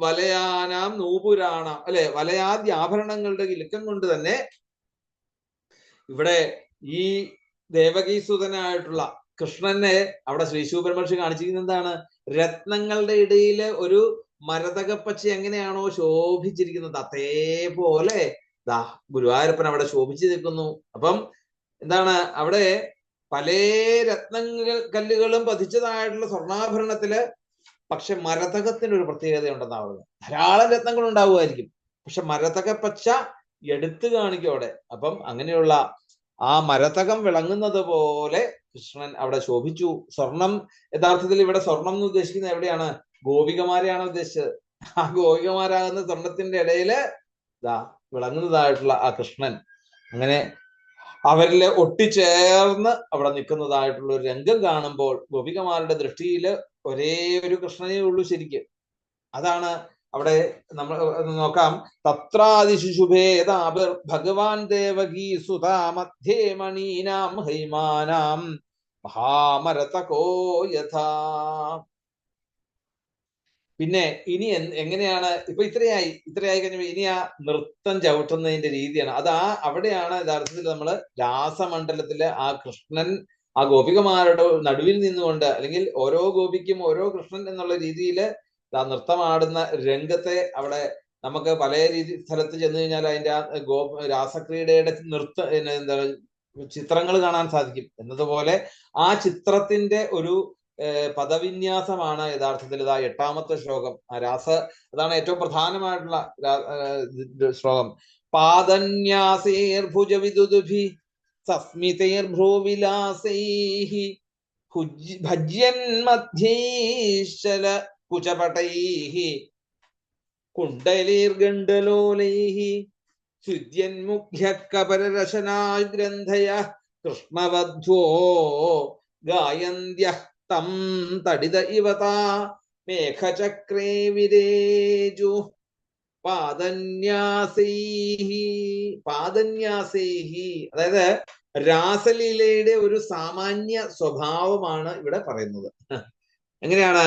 വലയാനാം നൂപുരാണാം, അല്ലെ, വലയാദ്യ ആഭരണങ്ങളുടെ കിലുക്കം കൊണ്ട് തന്നെ ഇവിടെ ഈ ദേവകീസുതനായിട്ടുള്ള കൃഷ്ണനെ അവിടെ ശ്രീ ശൂബ്രഹ്മർഷി കാണിച്ചിരിക്കുന്നത് എന്താണ്? രത്നങ്ങളുടെ ഇടയിൽ ഒരു മരതകപ്പച്ച എങ്ങനെയാണോ ശോഭിച്ചിരിക്കുന്നത്, അതേപോലെ ഗുരുവായൂരപ്പൻ അവിടെ ശോഭിച്ചു നിൽക്കുന്നു. അപ്പം എന്താണ്, അവിടെ പല കല്ലുകളും പതിച്ചതായിട്ടുള്ള സ്വർണ്ണാഭരണത്തില് പക്ഷെ മരതകത്തിനൊരു പ്രത്യേകത ഉണ്ടെന്നാ പറയുന്നത്. ധാരാളം രത്നങ്ങൾ ഉണ്ടാവുമായിരിക്കും, പക്ഷെ മരതകപ്പച്ച എടുത്തു കാണിക്കും അവിടെ. അപ്പം അങ്ങനെയുള്ള ആ മരതകം വിളങ്ങുന്നത് പോലെ കൃഷ്ണൻ അവിടെ ശോഭിച്ചു. സ്വർണം, യഥാർത്ഥത്തിൽ ഇവിടെ സ്വർണം എന്ന് ഉദ്ദേശിക്കുന്നത് എവിടെയാണ്? ഗോപികമാരെയാണ് ഉദ്ദേശിച്ചത്. ആ ഗോപികമാരാകുന്ന സ്വർണത്തിന്റെ ഇടയില് വിളങ്ങുന്നതായിട്ടുള്ള ആ കൃഷ്ണൻ അങ്ങനെ അവരില് ഒട്ടിച്ചേർന്ന് അവിടെ നിൽക്കുന്നതായിട്ടുള്ള ഒരു രംഗം കാണുമ്പോൾ ഗോപികമാരുടെ ദൃഷ്ടിയിൽ ഒരേ ഒരു കൃഷ്ണനേ ഉള്ളൂ ശരിക്ക്. അതാണ് അവിടെ നമ്മൾ നോക്കാം. തത്രാദിശുഭേദാഭിർ ഭഗവാൻ ദേവകീ സുതാ മധ്യേ മണീനാം ഹൈമാനാം മഹാമരതകോ യഥാ. പിന്നെ ഇനി എങ്ങനെയാണ്, ഇപ്പൊ ഇത്രയായി കഴിഞ്ഞപ്പോൾ ഇനി ആ നൃത്തം ചവിട്ടുന്നതിന്റെ രീതിയാണ്. അവിടെയാണ് യഥാർത്ഥത്തിൽ നമ്മള് രാസമണ്ഡലത്തില് ആ കൃഷ്ണൻ ആ ഗോപികമാരുടെ നടുവിൽ നിന്നുകൊണ്ട്, അല്ലെങ്കിൽ ഓരോ ഗോപിക്കും ഓരോ കൃഷ്ണൻ എന്നുള്ള രീതിയിൽ നൃത്തമാടുന്ന രംഗത്തെ അവിടെ നമുക്ക് പല സ്ഥലത്ത് ചെന്ന് കഴിഞ്ഞാൽ അതിന്റെ രാസക്രീഡയുടെ എന്താ ചിത്രങ്ങൾ കാണാൻ സാധിക്കും. എന്നതുപോലെ ആ ചിത്രത്തിന്റെ ഒരു പദവിന്യാസമാണ് യഥാർത്ഥത്തിൽ 8ാമത്തെ ശ്ലോകം. അതാണ് ഏറ്റവും പ്രധാനമായിട്ടുള്ള ശ്ലോകം. പാദന്യാസേർഭുജവിദുദുഭി സസ്മിതേർഭ്രൂവിലാസൈഹി ഭജ്യൻ മധ്യൈശ്ചല കുചപടൈഹി കുണ്ഡലീർഗണ്ഡലോലൈഹി ഹൃദ്യന്മുഖ്യകപരരശനാഗ്രന്ഥയ കൃഷ്ണവധ്വോ ഗായന്ത്യഃ തം തടിത ഇവതാ മേഘചക്രേ വിരേജു പാദന്യാസൈഹി. അതായത് രാസലീലയുടെ ഒരു സാമാന്യ സ്വഭാവമാണ് ഇവിടെ പറയുന്നത്. എങ്ങനെയാണ്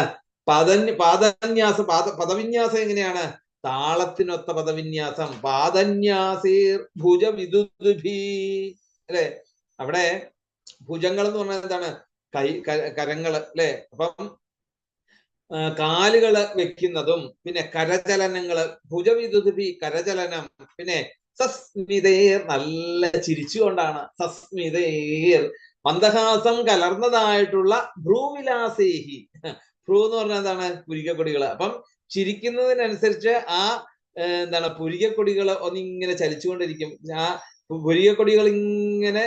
പദവിന്യാസം എങ്ങനെയാണ്? താളത്തിനൊത്ത പദവിന്യാസം. പാദന്യാസീർ ഭുജ വിദുദ്ഭി, അല്ലെ? അവിടെ ഭുജങ്ങൾ എന്ന് പറഞ്ഞാൽ എന്താണ്? കരങ്ങള്, അല്ലെ? അപ്പം കാലുകള് വെക്കുന്നതും, പിന്നെ കരചലനങ്ങള്, ഭുജവിദുദ്ഭി കരചലനം, പിന്നെ സസ്മിതേർ നല്ല ചിരിച്ചുകൊണ്ടാണ്, സസ്മിതേർ മന്ദഹാസം കലർന്നതായിട്ടുള്ള ഭ്രൂവിലാസേഹി. ഭ്രൂ എന്ന് പറഞ്ഞാൽ എന്താണ്? പുരികക്കൊടികള്. അപ്പം ചിരിക്കുന്നതിനനുസരിച്ച് ആ എന്താണ് പുരികക്കൊടികൾ ഒന്നിങ്ങനെ ചലിച്ചുകൊണ്ടിരിക്കും. ആ പുരികക്കൊടികൾ ഇങ്ങനെ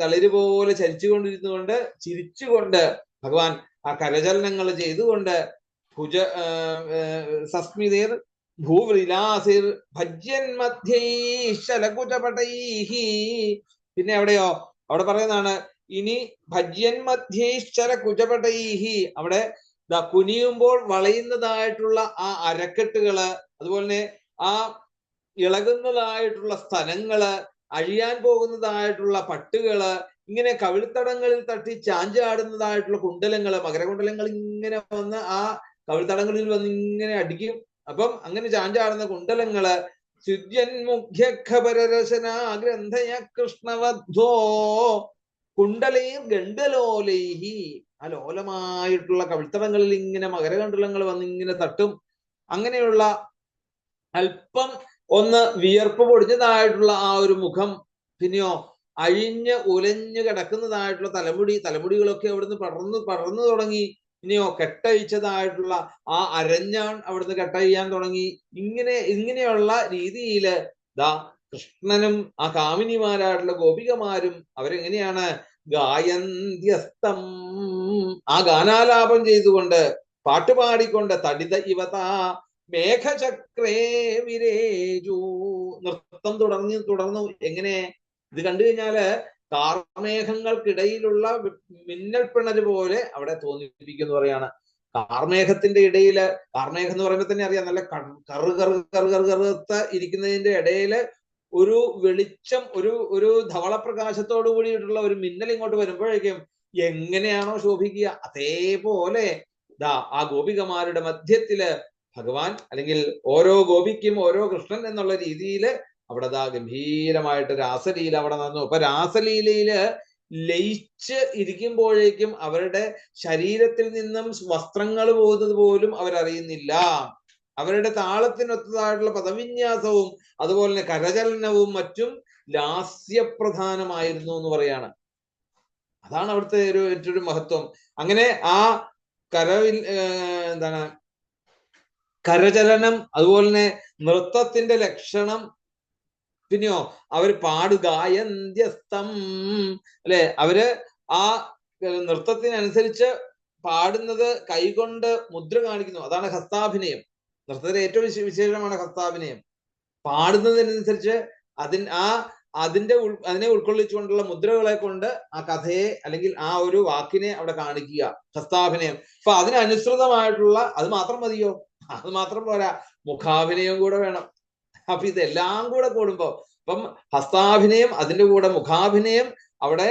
തളിര് പോലെ ചലിച്ചുകൊണ്ടിരുന്നുകൊണ്ട് ചിരിച്ചുകൊണ്ട് ഭഗവാൻ ആ കരചലനങ്ങൾ ചെയ്തുകൊണ്ട് ഭുജ സസ്മിതേർ ഭൂവിലാസിർ ഭജ്യൻ മധ്യൈശലകുചപടൈഹി. പിന്നെ എവിടെയോ അവിടെ പറയുന്നതാണ്, ഇനി ഭജ്യൻ മധ്യൈശ്ചര കുചപടൈഹി, അവിടെ കുനിയുമ്പോൾ വളയുന്നതായിട്ടുള്ള ആ അരക്കെട്ടുകള്, അതുപോലെ തന്നെ ആ ഇളകുന്നതായിട്ടുള്ള സ്ഥലങ്ങള്, അഴിയാൻ പോകുന്നതായിട്ടുള്ള പട്ടുകള്, ഇങ്ങനെ കവിൾത്തടങ്ങളിൽ തട്ടി ചാഞ്ചാടുന്നതായിട്ടുള്ള കുണ്ടലങ്ങള്, മകരകുണ്ടലങ്ങൾ ഇങ്ങനെ വന്ന് ആ കവിൾത്തടങ്ങളിൽ വന്ന് ഇങ്ങനെ അടിക്കും. അപ്പം അങ്ങനെ ചാഞ്ചാടുന്ന കുണ്ടലങ്ങള്, സുജ്യന്മുഖ്യഖബരരചന ഗ്രന്ഥയ കൃഷ്ണവദ്ധോ കുണ്ടലൈർ ഗണ്ഡലോലൈഹി. ആ ലോലമായിട്ടുള്ള കവിൾത്തടങ്ങളിൽ ഇങ്ങനെ മകരകുണ്ടലങ്ങൾ വന്ന് ഇങ്ങനെ തട്ടും. അങ്ങനെയുള്ള അല്പം ഒന്ന് വിയർപ്പ് പൊടിഞ്ഞതായിട്ടുള്ള ആ ഒരു മുഖം, പിന്നെയോ അഴിഞ്ഞ് ഉലഞ്ഞു കിടക്കുന്നതായിട്ടുള്ള തലമുടികളൊക്കെ അവിടുന്ന് പടർന്നു തുടങ്ങി. ഇനിയോ കെട്ടഴിച്ചതായിട്ടുള്ള ആ അരഞ്ഞാൺ അവിടുന്ന് കെട്ടഴിയാൻ തുടങ്ങി. ഇങ്ങനെയുള്ള രീതിയില് ദാ കൃഷ്ണനും ആ കാമിനിമാരായിട്ടുള്ള ഗോപികമാരും അവരെങ്ങനെയാണ് ഗായന്ത്യസ്തം, ആ ഗാനാലാപം ചെയ്തുകൊണ്ട് പാട്ടുപാടിക്കൊണ്ട് തടിത ഇവത മേഘചക്രേ വിരേജു, നൃത്തം തുടർന്നു. എങ്ങനെ? ഇത് കണ്ടു കഴിഞ്ഞാല് കാർമേഘങ്ങൾക്കിടയിലുള്ള മിന്നൽ പിണര് പോലെ അവിടെ തോന്നിപ്പിക്കുന്നു പറയാണ്. കാർമേഘത്തിന്റെ ഇടയില്, കാർമേഘം എന്ന് പറയുമ്പോൾ തന്നെ അറിയാം, നല്ല കറുത്ത ഇരിക്കുന്നതിന്റെ ഇടയില് ഒരു വെളിച്ചം, ഒരു ധവളപ്രകാശത്തോടു കൂടിയിട്ടുള്ള ഒരു മിന്നൽ ഇങ്ങോട്ട് വരുമ്പോഴേക്കും എങ്ങനെയാണോ ശോഭിക്കുക, അതേപോലെ ആ ഗോപികമാരുടെ മധ്യത്തില് ഭഗവാൻ, അല്ലെങ്കിൽ ഓരോ ഗോപിക്കും ഓരോ കൃഷ്ണൻ എന്നുള്ള രീതിയില് അവിടെ ഗംഭീരമായിട്ട് രാസലീല അവിടെ നടന്നു. അപ്പൊ രാസലീലയില് ലയിച്ച് ഇരിക്കുമ്പോഴേക്കും അവരുടെ ശരീരത്തിൽ നിന്നും വസ്ത്രങ്ങൾ പോകുന്നത് പോലും അവരറിയുന്നില്ല. അവരുടെ താളത്തിനൊത്തതായിട്ടുള്ള പദവിന്യാസവും അതുപോലെ തന്നെ കരചലനവും മറ്റും ലാസ്യപ്രധാനമായിരുന്നു എന്ന് പറയാണ്. അതാണ് അവിടുത്തെ ഏറ്റവും മഹത്വം. അങ്ങനെ ആ കരചലനം, അതുപോലെ തന്നെ നൃത്തത്തിന്റെ ലക്ഷണം, പിന്നെയോ അവർ ഗായന്ത്യസ്തം, അല്ലെ? അവര് ആ നൃത്തത്തിനനുസരിച്ച് പാടുന്നത് കൈകൊണ്ട് മുദ്ര കാണിക്കുന്നു. അതാണ് ഹസ്താഭിനയം. നൃത്തത്തിലെ ഏറ്റവും വിശേഷമാണ് ഹസ്താഭിനയം. പാടുന്നതിനനുസരിച്ച് അതിനെ ഉൾക്കൊള്ളിച്ചുകൊണ്ടുള്ള മുദ്രകളെ കൊണ്ട് ആ കഥയെ അല്ലെങ്കിൽ ആ ഒരു വാക്കിനെ അവിടെ കാണിക്കുക, ഹസ്താഭിനയം. അപ്പൊ അതിനനുസൃതമായിട്ടുള്ള, അത് മാത്രം മതിയോ? അത് മാത്രം പോരാ, മുഖാഭിനയം കൂടെ വേണം. അപ്പൊ ഇതെല്ലാം കൂടെ കൂടുമ്പോ, അപ്പം ഹസ്താഭിനയം, അതിന്റെ കൂടെ മുഖാഭിനയം, അവിടെ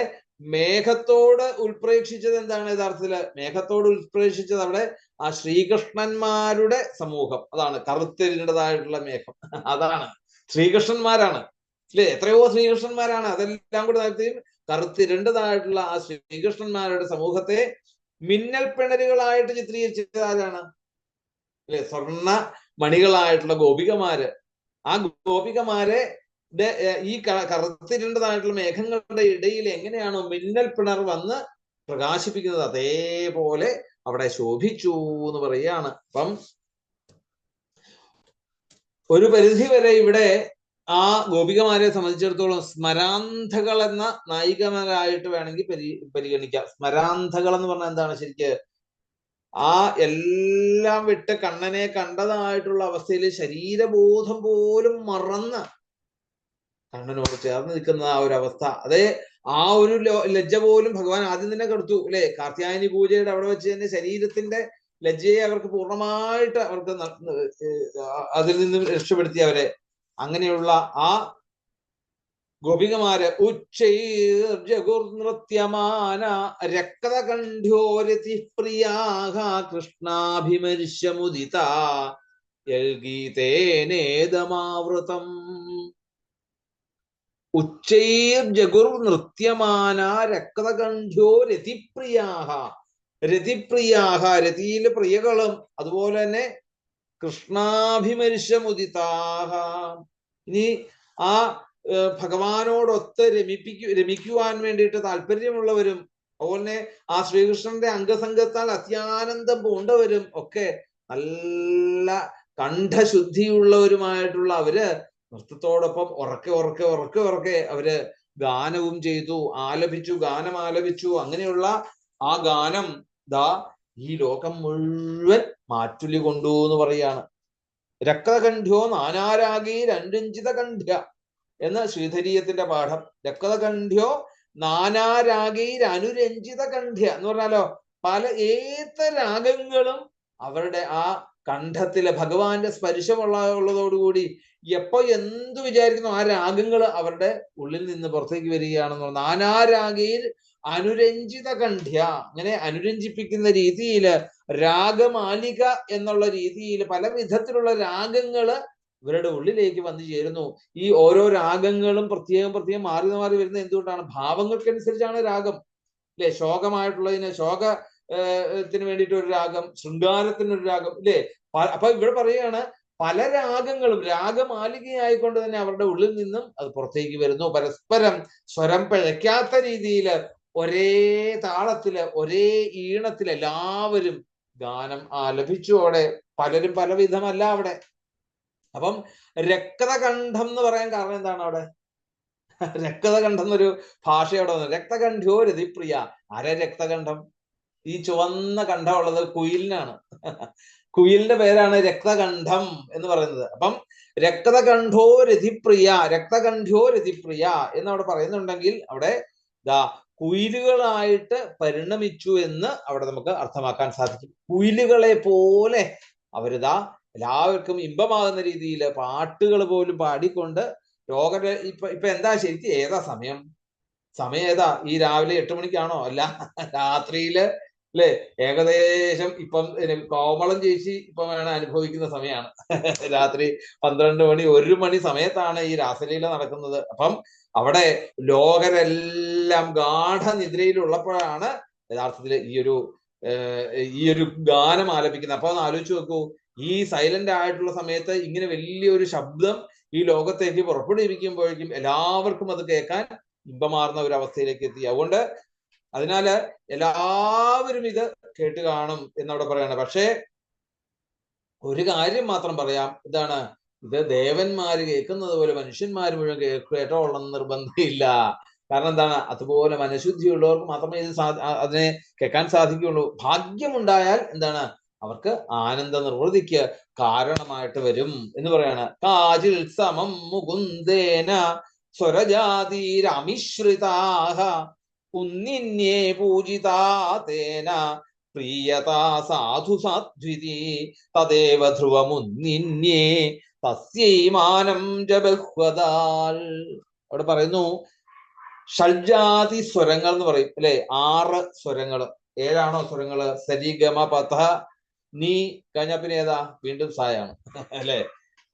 മേഘത്തോട് ഉൾപ്രേക്ഷിച്ചത് എന്താണ്? യഥാർത്ഥത്തില് മേഘത്തോട് ഉൾപ്രേക്ഷിച്ചത് അവിടെ ആ ശ്രീകൃഷ്ണന്മാരുടെ സമൂഹം. അതാണ് കറുത്തിരുണ്ടതായിട്ടുള്ള മേഘം, അതാണ് ശ്രീകൃഷ്ണന്മാരാണ്, അല്ലെ? എത്രയോ ശ്രീകൃഷ്ണന്മാരാണ്. അതെല്ലാം കൂടെ നടത്തിയും കറുത്തിരണ്ടതായിട്ടുള്ള ആ ശ്രീകൃഷ്ണന്മാരുടെ സമൂഹത്തെ മിന്നൽ പിണരുകളായിട്ട് ചിത്രീകരിച്ചത് ആരാണ്? അല്ലെ? സ്വർണ്ണ മണികളായിട്ടുള്ള ഗോപികമാര്. ആ ഗോപികമാരെ ഈ കറുത്തിരണ്ടതായിട്ടുള്ള മേഘങ്ങളുടെ ഇടയിൽ എങ്ങനെയാണോ മിന്നൽ പിണർ വന്ന് പ്രകാശിപ്പിക്കുന്നത്, അതേപോലെ അവിടെ ശോഭിച്ചു എന്ന് പറയുകയാണ്. അപ്പം ഒരു പരിധി വരെ ഇവിടെ ആ ഗോപികമാരെ സംബന്ധിച്ചിടത്തോളം സ്മരാന്ധകൾ എന്ന നായികമാരായിട്ട് വേണമെങ്കിൽ പരിഗണിക്കാം. സ്മരാന്ധകൾ എന്ന് പറഞ്ഞാൽ എന്താണ്? ശരിക്ക് ആ എല്ലാം വിട്ട് കണ്ണനെ കണ്ടതായിട്ടുള്ള അവസ്ഥയിൽ ശരീരബോധം പോലും മറന്ന് കണ്ണനോട് ചേർന്ന് നിൽക്കുന്ന ആ ഒരു അവസ്ഥ, അതേ ആ ഒരു ലജ്ജ പോലും ഭഗവാൻ ആദ്യം തന്നെ കൊടുത്തു, അല്ലെ? കാർത്യായനി പൂജയുടെ അവിടെ വെച്ച് തന്നെ ശരീരത്തിന്റെ ലജ്ജയെ അവർക്ക് പൂർണ്ണമായിട്ട് അവർക്ക് അതിൽ നിന്നും രക്ഷപ്പെടുത്തി അവരെ. അങ്ങനെയുള്ള ആ ഗോപികമാര് ഉച്ചൈർജഗുർനൃത്യമാന രക്തകണ്ഠ്യോരതി പ്രിയാഹ കൃഷ്ണാഭിമർശമുദിത യൽഗീതേനേദമാവൃതം ഉച്ചൈർജഗുർ നൃത്യമാന രക്തകണ്ഠ്യോ രതിപ്രിയാഹ. രതിപ്രിയാഹ, രതിയിലെ പ്രിയകളും അതുപോലെ തന്നെ കൃഷ്ണാഭിമർശമുദിതാഹ. ഇനി ആ ഭഗവാനോടൊത്ത് രമിക്കുവാൻ വേണ്ടിയിട്ട് താല്പര്യമുള്ളവരും അതുപോലെ ആ ശ്രീകൃഷ്ണന്റെ അംഗസംഗത്താൽ അത്യാനന്ദം പൂണ്ടവരും ഒക്കെ നല്ല കണ്ഠശുദ്ധിയുള്ളവരുമായിട്ടുള്ള അവര് നൃത്തത്തോടൊപ്പം ഉറക്കെ അവര് ഗാനവും ചെയ്തു, ഗാനം ആലപിച്ചു. അങ്ങനെയുള്ള ആ ഗാനം ദാ ഈ ലോകം മുഴുവൻ മാറ്റുലി കൊണ്ടു എന്ന് പറയാണ്. രക്തകണ്ഠ്യോ നാനാരാഗീ രണ്ടിഞ്ചിത കണ്ഠ്യ എന്ന് ശ്രീധരീയത്തിന്റെ പാഠം. രക്തകണ്ഠ്യോ നാനാരാഗീർ അനുരഞ്ജിത കണ്ഠ്യ എന്ന് പറഞ്ഞാലോ പല ഏത്ത രാഗങ്ങളും അവരുടെ ആ കണ്ഠത്തിലെ ഭഗവാന്റെ സ്പർശമുള്ളതോടുകൂടി എപ്പോ എന്തു വിചാരിക്കുന്നു ആ രാഗങ്ങൾ അവരുടെ ഉള്ളിൽ നിന്ന് പുറത്തേക്ക് വരികയാണെന്ന്. നാനാരാഗീർ അനുരഞ്ജിത കണ്ഠ്യ, അങ്ങനെ അനുരഞ്ജിപ്പിക്കുന്ന രീതിയിൽ രാഗമാലിക എന്നുള്ള രീതിയിൽ പല വിധത്തിലുള്ള രാഗങ്ങള് ഇവരുടെ ഉള്ളിലേക്ക് വന്നു ചേരുന്നു. ഈ ഓരോ രാഗങ്ങളും പ്രത്യേകം മാറി വരുന്നത് എന്തുകൊണ്ടാണ്? ഭാവങ്ങൾക്കനുസരിച്ചാണ് രാഗം, അല്ലെ? ശോകമായിട്ടുള്ളതിന് ശോകത്തിന് വേണ്ടിയിട്ട് ഒരു രാഗം, ശൃംഗാരത്തിനൊരു രാഗം, ഇല്ലേ? അപ്പൊ ഇവിടെ പറയുകയാണ് പല രാഗങ്ങളും രാഗമാലികയായിക്കൊണ്ട് തന്നെ അവരുടെ ഉള്ളിൽ നിന്നും അത് പുറത്തേക്ക് വരുന്നു. പരസ്പരം സ്വരം പിഴയ്ക്കാത്ത രീതിയിൽ ഒരേ താളത്തില് ഒരേ ഈണത്തിൽ എല്ലാവരും ഗാനം ആലപിച്ചു. അവിടെ പലരും പലവിധമല്ല അവിടെ. അപ്പം രക്തകണ്ഠം എന്ന് പറയാൻ കാരണം എന്താണ്? അവിടെ രക്തകണ്ഠം എന്നൊരു ഭാഷ അവിടെ വന്നു. രക്തകണ്ഠ്യോ രതിപ്രിയ. ആരെ രക്തകണ്ഠം? ഈ ചുവന്ന കണ്ഠമുള്ളത് കുയിലിനാണ്. കുയിലിന്റെ പേരാണ് രക്തകണ്ഠം എന്ന് പറയുന്നത്. അപ്പം രക്തകണ്ഠോ രതിപ്രിയ, രക്തകണ്ഠ്യോ രതിപ്രിയ എന്നവിടെ പറയുന്നുണ്ടെങ്കിൽ അവിടെ ദാ കുയിലുകളായിട്ട് പരിണമിച്ചു എന്ന് അവിടെ നമുക്ക് അർത്ഥമാക്കാൻ സാധിക്കും. കുയിലുകളെ പോലെ അവരിതാ എല്ലാവർക്കും ഇമ്പമാകുന്ന രീതിയിൽ പാട്ടുകൾ പോലും പാടിക്കൊണ്ട് ഇപ്പൊ എന്താ ശരിക്കും ഏതാ സമയം ഏതാ? ഈ രാവിലെ 8 മണിക്കാണോ? അല്ല, രാത്രിയില്, അല്ലെ? ഏകദേശം ഇപ്പം കോമളം ചേച്ചി ഇപ്പം അനുഭവിക്കുന്ന സമയമാണ്. രാത്രി 12 മണി 1 മണി സമയത്താണ് ഈ രാസലീല നടക്കുന്നത്. അപ്പം അവിടെ ലോകരെല്ലാം ഗാഠനിദ്രയിലുള്ളപ്പോഴാണ് യഥാർത്ഥത്തിൽ ഈ ഒരു ഗാനം ആലപിക്കുന്നത്. അപ്പൊ ഒന്ന് ആലോചിച്ച് നോക്കൂ, ഈ സൈലന്റ് ആയിട്ടുള്ള സമയത്ത് ഇങ്ങനെ വലിയൊരു ശബ്ദം ഈ ലോകത്തേക്ക് പുറപ്പെടുവിക്കുമ്പോഴേക്കും എല്ലാവർക്കും അത് കേൾക്കാൻ ഇമ്പമാർന്ന ഒരു അവസ്ഥയിലേക്ക് എത്തി. അതുകൊണ്ട് അതിനാല് എല്ലാവരും ഇത് കേട്ട് കാണും എന്നവിടെ പറയാണ്. പക്ഷേ ഒരു കാര്യം മാത്രം പറയാം, ഇതാണ്, ഇത് ദേവന്മാര് കേൾക്കുന്നത് പോലെ മനുഷ്യന്മാർ മുഴുവൻ കേട്ടോളണം നിർബന്ധമില്ല. കാരണം എന്താണ്? അതുപോലെ മനഃശുദ്ധിയുള്ളവർക്ക് മാത്രമേ ഇത് അതിനെ കേൾക്കാൻ സാധിക്കുകയുള്ളൂ. ഭാഗ്യമുണ്ടായാൽ എന്താണ്? അവർക്ക് ആനന്ദ നിർവൃതിക്ക് കാരണമായിട്ട് വരും എന്ന് പറയാണ്. കാജിൽ സമം മുകുന്ദേന സ്വരജാതിരമിശ്രിതാഹ കുന്നിന്യേ പൂജിതാതേന പ്രിയതാ സാധു സാധ്വിതി തദേവ ധ്രുവമുന്നിന്യേ തസ്യൈമാനം ജബഹ്വദാൽ. അവിടെ പറയുന്നു ഷഡ്ജാതി സ്വരങ്ങൾ എന്ന് പറയും, അല്ലെ? 6 സ്വരങ്ങൾ. 7ആണോ സ്വരങ്ങള്? സരി ഗമ പഥ നീ കഴിഞ്ഞ പിന്നെ ഏതാ? വീണ്ടും സായാണ്, അല്ലെ?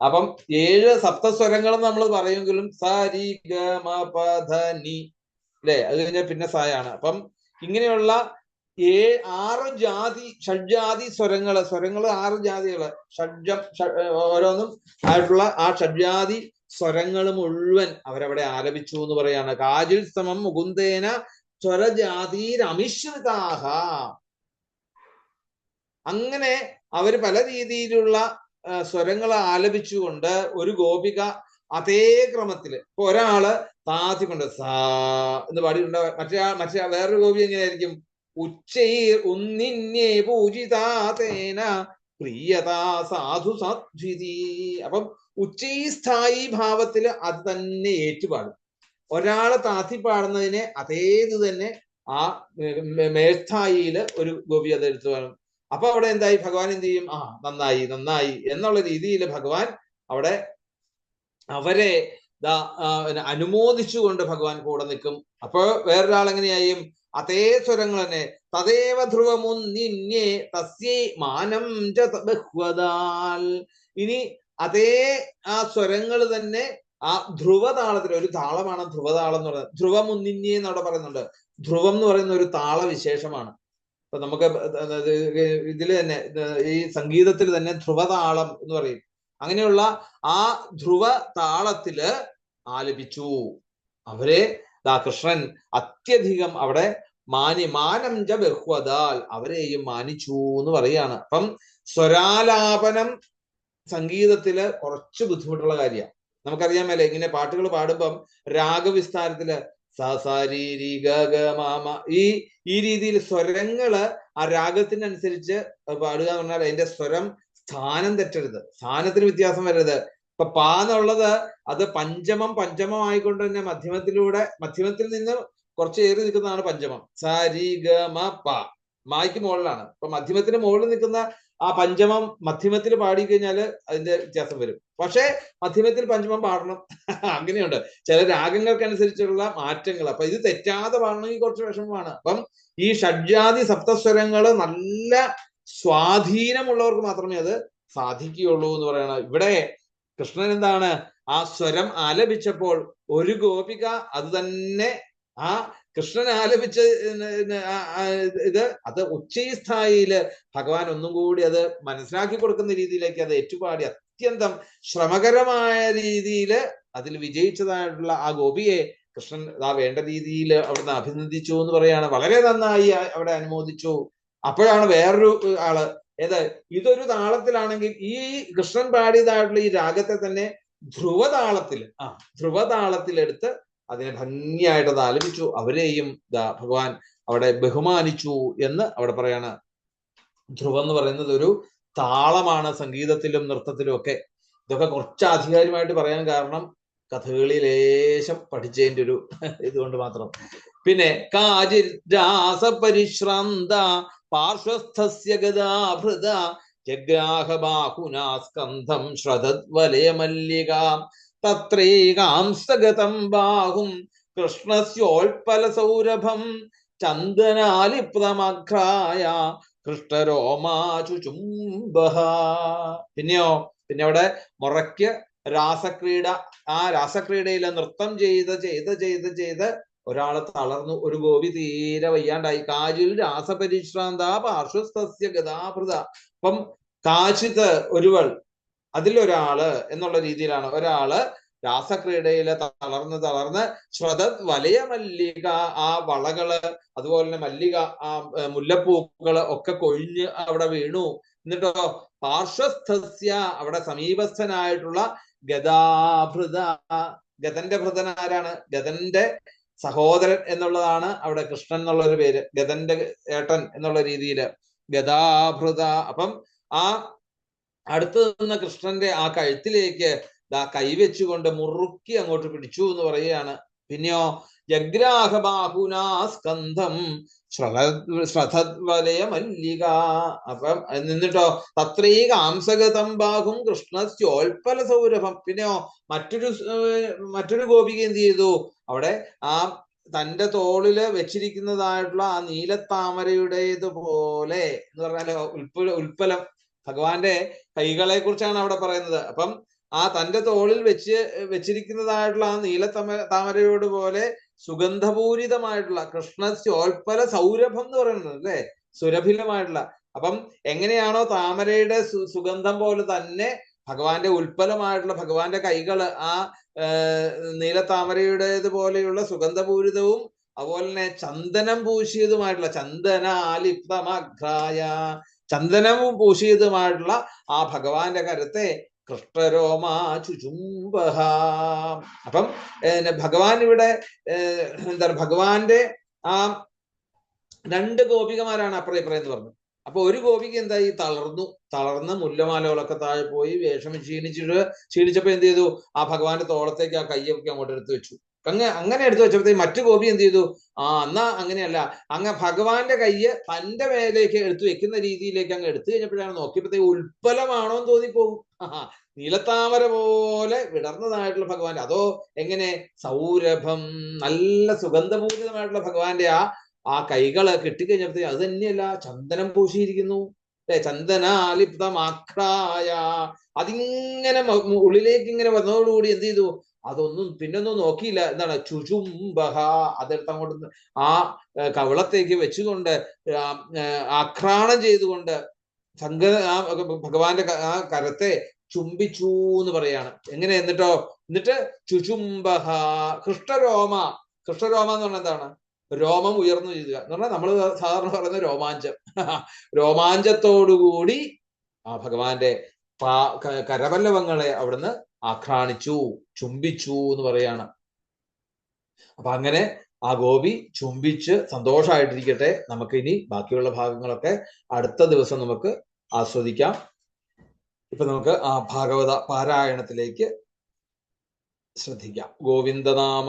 അപ്പം 7 സപ്തസ്വരങ്ങൾ നമ്മൾ പറയുമെങ്കിലും സരി ഗമ പഥ നീ, അല്ലെ? അത് കഴിഞ്ഞാൽ പിന്നെ സായാണ്. അപ്പം ഇങ്ങനെയുള്ള 6 ജാതി ഷഡ്ജാതി സ്വരങ്ങള് 6 ജാതികള്, ഷഡ്ജം ഓരോന്നും ആയിട്ടുള്ള ആ ഷഡ്ജാതി സ്വരങ്ങൾ മുഴുവൻ അവരവിടെ ആലപിച്ചു എന്ന് പറയാണ്. കാജിൽ സമം മുകുന്ദേന സ്വരജാതിരമിശ്രിതാഹ. അങ്ങനെ അവര് പല രീതിയിലുള്ള സ്വരങ്ങൾ ആലപിച്ചുകൊണ്ട് ഒരു ഗോപിക അതേ ക്രമത്തില്, ഇപ്പൊ ഒരാള് താത്തിക്കൊണ്ട് സാ എന്ന് പാടിയിട്ടുണ്ട്, മറ്റേ വേറൊരു ഗോപി എങ്ങനെയായിരിക്കും? ഉച്ചൈർ ഉന്നിന്യേ പൂജിതാതേന പ്രിയതാ സാധു സാധ്വിതി. അപ്പം ഉച്ചൈസ്ഥായി ഭാവത്തില് അത് തന്നെ ഏറ്റുപാടും. ഒരാളെ താത്തി പാടുന്നതിനെ അതേത് തന്നെ ആ മേൽസ്ഥായിയില് ഒരു ഗോപി അത് എടുത്തു പാടും. അപ്പൊ അവിടെ എന്തായി? ഭഗവാൻ എന്ത് ചെയ്യും? നന്നായി എന്നുള്ള രീതിയിൽ ഭഗവാൻ അവിടെ അവരെ അനുമോദിച്ചുകൊണ്ട് ഭഗവാൻ കൂടെ നിൽക്കും. അപ്പോൾ വേറൊരാൾ എങ്ങനെയായും അതേ സ്വരങ്ങൾ തന്നെ. തദേവ ധ്രുവമുന്നിന്യേ തസ്യൈ മാനം ച ബഹ്വദാൽ. ഇനി അതേ ആ സ്വരങ്ങൾ തന്നെ ആ ധ്രുവതാളത്തിൽ, ഒരു താളമാണ് ധ്രുവതാളം എന്ന് പറയുന്നത്. ധ്രുവമുന്നിന്യേ എന്നവിടെ പറയുന്നുണ്ട്. ധ്രുവം എന്ന് പറയുന്ന ഒരു താളവിശേഷമാണ്. ഇപ്പൊ നമുക്ക് ഇതില് തന്നെ ഈ സംഗീതത്തിൽ തന്നെ ധ്രുവതാളം എന്ന് പറയും. അങ്ങനെയുള്ള ആ ധ്രുവ താളത്തില് ആലപിച്ചു അവരെ. കൃഷ്ണൻ അത്യധികം അവിടെ മാനം ച ബഹ്വദാൽ, അവരെയും മാനിച്ചു എന്ന് പറയാണ്. അപ്പം സ്വരാലാപനം സംഗീതത്തില് കുറച്ച് ബുദ്ധിമുട്ടുള്ള കാര്യമാണ്. നമുക്കറിയാമല്ലേ, ഇങ്ങനെ പാട്ടുകൾ പാടുമ്പം രാഗവിസ്താരത്തില് സരി ഗ ഗ മാമ ഈ രീതിയിൽ സ്വരങ്ങള് ആ രാഗത്തിനനുസരിച്ച് പാടുക എന്ന് പറഞ്ഞാൽ അതിന്റെ സ്വരം സ്ഥാനം തെറ്റരുത്, സ്ഥാനത്തിന് വ്യത്യാസം വരരുത്. ഇപ്പൊ പാ എന്നുള്ളത് അത് പഞ്ചമം ആയിക്കൊണ്ട് തന്നെ മധ്യമത്തിൽ നിന്ന് കുറച്ച് ഏറി നിൽക്കുന്നതാണ് പഞ്ചമം. സരി ഗ മ പ, മായ്ക്ക് മുകളിലാണ്. ഇപ്പൊ മധ്യമത്തിന് മുകളിൽ നിൽക്കുന്ന ആ പഞ്ചമം മധ്യമത്തിൽ പാടിക്കഴിഞ്ഞാല് അതിന്റെ വ്യത്യാസം വരും. പക്ഷെ മധ്യമത്തിൽ പഞ്ചമം പാടണം, അങ്ങനെയുണ്ട് ചില രാഗങ്ങൾക്കനുസരിച്ചുള്ള മാറ്റങ്ങൾ. അപ്പൊ ഇത് തെറ്റാതെ പാടണമെങ്കിൽ കുറച്ച് വിഷമമാണ്. അപ്പം ഈ ഷഡ്ജാതി സപ്തസ്വരങ്ങള് നല്ല സ്വാധീനമുള്ളവർക്ക് മാത്രമേ അത് സാധിക്കുകയുള്ളൂ എന്ന് പറയണം. ഇവിടെ കൃഷ്ണൻ എന്താണ്, ആ സ്വരം ആലപിച്ചപ്പോൾ ഒരു ഗോപിക അത് തന്നെ ആ കൃഷ്ണൻ ആലപിച്ച അത് ഉച്ചസ്ഥായിയില് ഭഗവാൻ ഒന്നും കൂടി അത് മനസ്സിലാക്കി കൊടുക്കുന്ന രീതിയിലേക്ക് അത് ഏറ്റുപാടി അത്യന്തം ശ്രമകരമായ രീതിയിൽ അതിൽ വിജയിച്ചതായിട്ടുള്ള ആ ഗോപിയെ കൃഷ്ണൻ വേണ്ട രീതിയിൽ അവിടുന്ന് അഭിനന്ദിച്ചു എന്ന് പറയാണ്. വളരെ നന്നായി അവിടെ അനുമോദിച്ചു. അപ്പോഴാണ് വേറൊരു ആള്, ഇതൊരു താളത്തിലാണെങ്കിൽ ഈ കൃഷ്ണൻ പാടിയതായിട്ടുള്ള ഈ രാഗത്തെ തന്നെ ധ്രുവതാളത്തിലെടുത്ത് അതിനെ ഭംഗിയായിട്ട് അത് ആലപിച്ചു. അവരെയും ഭഗവാൻ അവിടെ ബഹുമാനിച്ചു എന്ന് അവിടെ പറയാണ്. ധ്രുവം എന്ന് പറയുന്നത് ഒരു താളമാണ് സംഗീതത്തിലും നൃത്തത്തിലും ഒക്കെ. ഇതൊക്കെ കുറച്ച് ആധികാരികമായിട്ട് പറയാൻ കാരണം കഥകളി ലേശം പഠിച്ചതിന്റെ ഒരു ഇതുകൊണ്ട് മാത്രം. പിന്നെ കാചിർ രാസപരിശ്രാന്ത പാർശ്വസ്ഥസ്യ ഗദാഭൃത ജഗ്രാഹ ബാഹുനാ സ്കന്ധം ശ്രദ്ധവലയ മല്ലികാം തത്രൈകാംസഗതം ബാഹും കൃഷ്ണസ്യോൽപല സൗരഭം ചന്ദനാലിപ്തമഘ്രായ കൃഷ്ണരോമാചുചുംബഃ. പിന്നെ അവിടെ മുറയ്ക്ക് രാസക്രീഡ, ആ രാസക്രീഡയിലെ നൃത്തം ചെയ്ത് ഒരാള് തളർന്നു, ഒരു ഗോപി തീരെ വയ്യാണ്ടായി. കാജിൽ രാസപരിശ്രാന്ത പാർശ്വസ്ഥസ്യ ഗദാഭൃത. അപ്പം കാശിത്ത് ഒരുവൾ, അതിലൊരാള് എന്നുള്ള രീതിയിലാണ്. ഒരാള് രാസക്രീഡയില് തളർന്ന് ശ്രദ്ധ വലയ മല്ലിക, ആ വളകള് അതുപോലെ തന്നെ മല്ലിക ആ മുല്ലപ്പൂക്കള് ഒക്കെ കൊഴിഞ്ഞ് അവിടെ വീണു. എന്നിട്ടോ പാർശ്വസ്ഥസ്യ, അവിടെ സമീപസ്ഥനായിട്ടുള്ള ഗദാഭൃത, ഗദന്റെ ഭൃതൻ ആരാണ്? ഗദന്റെ സഹോദരൻ എന്നുള്ളതാണ് അവിടെ കൃഷ്ണൻ എന്നുള്ള ഒരു പേര്, ഗദന്റെ ഏട്ടൻ എന്നുള്ള രീതിയില് ഗദാഭൃത. അപ്പം ആ അടുത്ത് നിന്ന കൃഷ്ണന്റെ ആ കഴുത്തിലേക്ക് കൈവെച്ചുകൊണ്ട് മുറുക്കി അങ്ങോട്ട് പിടിച്ചു എന്ന് പറയുകയാണ്. പിന്നെയോ ജഗ്രാഹബാഹുനാ സ്കന്ധം ശ്രദ്ധവലയ മല്ലിക. അപ്പം നിന്നിട്ടോ തത്രൈകാംസഗതം ബാഹും കൃഷ്ണസ്യോൽപല സൗരഭം. പിന്നെയോ മറ്റൊരു ഗോപിക എന്ത് ചെയ്തു, അവിടെ ആ തന്റെ തോളില് വെച്ചിരിക്കുന്നതായിട്ടുള്ള ആ നീലത്താമരയുടേതുപോലെ എന്ന് പറഞ്ഞാല് ഉൽപ്പലം, ഭഗവാന്റെ കൈകളെ കുറിച്ചാണ് അവിടെ പറയുന്നത്. അപ്പം ആ തന്റെ തോളിൽ വെച്ചിരിക്കുന്നതായിട്ടുള്ള ആ താമരയോട് പോലെ സുഗന്ധപൂരിതമായിട്ടുള്ള കൃഷ്ണസ്യോൽപല സൗരഭം എന്ന് പറയുന്നത് അല്ലെ, സുരഭിലമായിട്ടുള്ള. അപ്പം എങ്ങനെയാണോ താമരയുടെ സുഗന്ധം പോലെ തന്നെ ഭഗവാന്റെ ഉൽപ്പലമായിട്ടുള്ള ഭഗവാന്റെ കൈകള് ആ നീലത്താമരയുടേതുപോലെയുള്ള സുഗന്ധപൂരിതവും അതുപോലെ തന്നെ ചന്ദനം പൂശിയതുമായിട്ടുള്ള ചന്ദനാലിപ്തമഘ്രായ, ചന്ദനവും പൂശിയതുമായിട്ടുള്ള ആ ഭഗവാന്റെ കരത്തെ കൃഷ്ണരോമാചുചുംബഃ. അപ്പം ഭഗവാൻ ഇവിടെ എന്താണ്, ഭഗവാന്റെ ആ രണ്ട് ഗോപികമാരാണ് അപ്പുറം ഇപ്പുറം എന്ന് പറഞ്ഞു. അപ്പൊ ഒരു ഗോപിക എന്തായി, തളർന്ന് മുല്ലമാലകളൊക്കെ താഴെ പോയി വേഷം ക്ഷീണിച്ചപ്പോ എന്ത് ചെയ്തു, ആ ഭഗവാന്റെ തോളത്തേക്ക് ആ കയ്യൊക്കെ അങ്ങോട്ട് എടുത്തു വെച്ചു. അങ്ങനെ എടുത്തു വെച്ചപ്പോഴത്തേക്ക് മറ്റു ഗോപി എന്ത് ചെയ്തു, എന്നാ അങ്ങനെയല്ല, ഭഗവാന്റെ കയ്യ് തന്റെ മേലേക്ക് എടുത്തു വെക്കുന്ന രീതിയിലേക്ക് അങ്ങ് എടുത്തു കഴിഞ്ഞപ്പോഴാണ് നോക്കിയപ്പോഴത്തേക്ക് ഉൽപ്പലമാണോ എന്ന് തോന്നിപ്പോകും. നീലത്താമര പോലെ വിടർന്നതായിട്ടുള്ള ഭഗവാന്റെ, അതോ എങ്ങനെ സൗരഭം, നല്ല സുഗന്ധപൂരിതമായിട്ടുള്ള ഭഗവാന്റെ ആ ആ കൈകള് കെട്ടിക്കഴിഞ്ഞപ്പോഴത്തേ അത് തന്നെയല്ല, ചന്ദനം പൂശിയിരിക്കുന്നു. ചന്ദനാലിപ്തമാക്രായ. അതിങ്ങനെ ഉള്ളിലേക്ക് ഇങ്ങനെ വന്നതോടുകൂടി എന്ത് ചെയ്തു, അതൊന്നും പിന്നൊന്നും നോക്കിയില്ല. എന്താണ് ചുചുംബഹ, അതെടുത്ത് അങ്ങോട്ട് ആ കവിളത്തേക്ക് വെച്ചുകൊണ്ട് ആക്രാണം ചെയ്തുകൊണ്ട് ആ ഭഗവാന്റെ ആ കരത്തെ ചുംബിച്ചു എന്ന് പറയാണ്. എങ്ങനെ എന്നിട്ട് ചുചുംബഹ ഹൃഷ്ടരോമ. ഹൃഷ്ടരോമ എന്ന് പറഞ്ഞാൽ എന്താണ്? രോമം ഉയർന്നു ചെയ്യുക എന്ന് പറഞ്ഞാൽ നമ്മൾ സാധാരണ പറയുന്ന രോമാഞ്ചം. രോമാഞ്ചത്തോടുകൂടി ആ ഭഗവാന്റെ കരപല്ലവങ്ങളെ അവിടുന്ന് ആക്രാണിച്ചു, ചുംബിച്ചു എന്ന് പറയാണ്. അപ്പൊ അങ്ങനെ ആ ഗോപി ചുംബിച്ച് സന്തോഷമായിട്ടിരിക്കട്ടെ. നമുക്ക് ഇനി ബാക്കിയുള്ള ഭാഗങ്ങളൊക്കെ അടുത്ത ദിവസം നമുക്ക് ആസ്വദിക്കാം. ഇപ്പൊ നമുക്ക് ആ ഭാഗവത പാരായണത്തിലേക്ക് ശ്രദ്ധിക്കാം. ഗോവിന്ദനാമ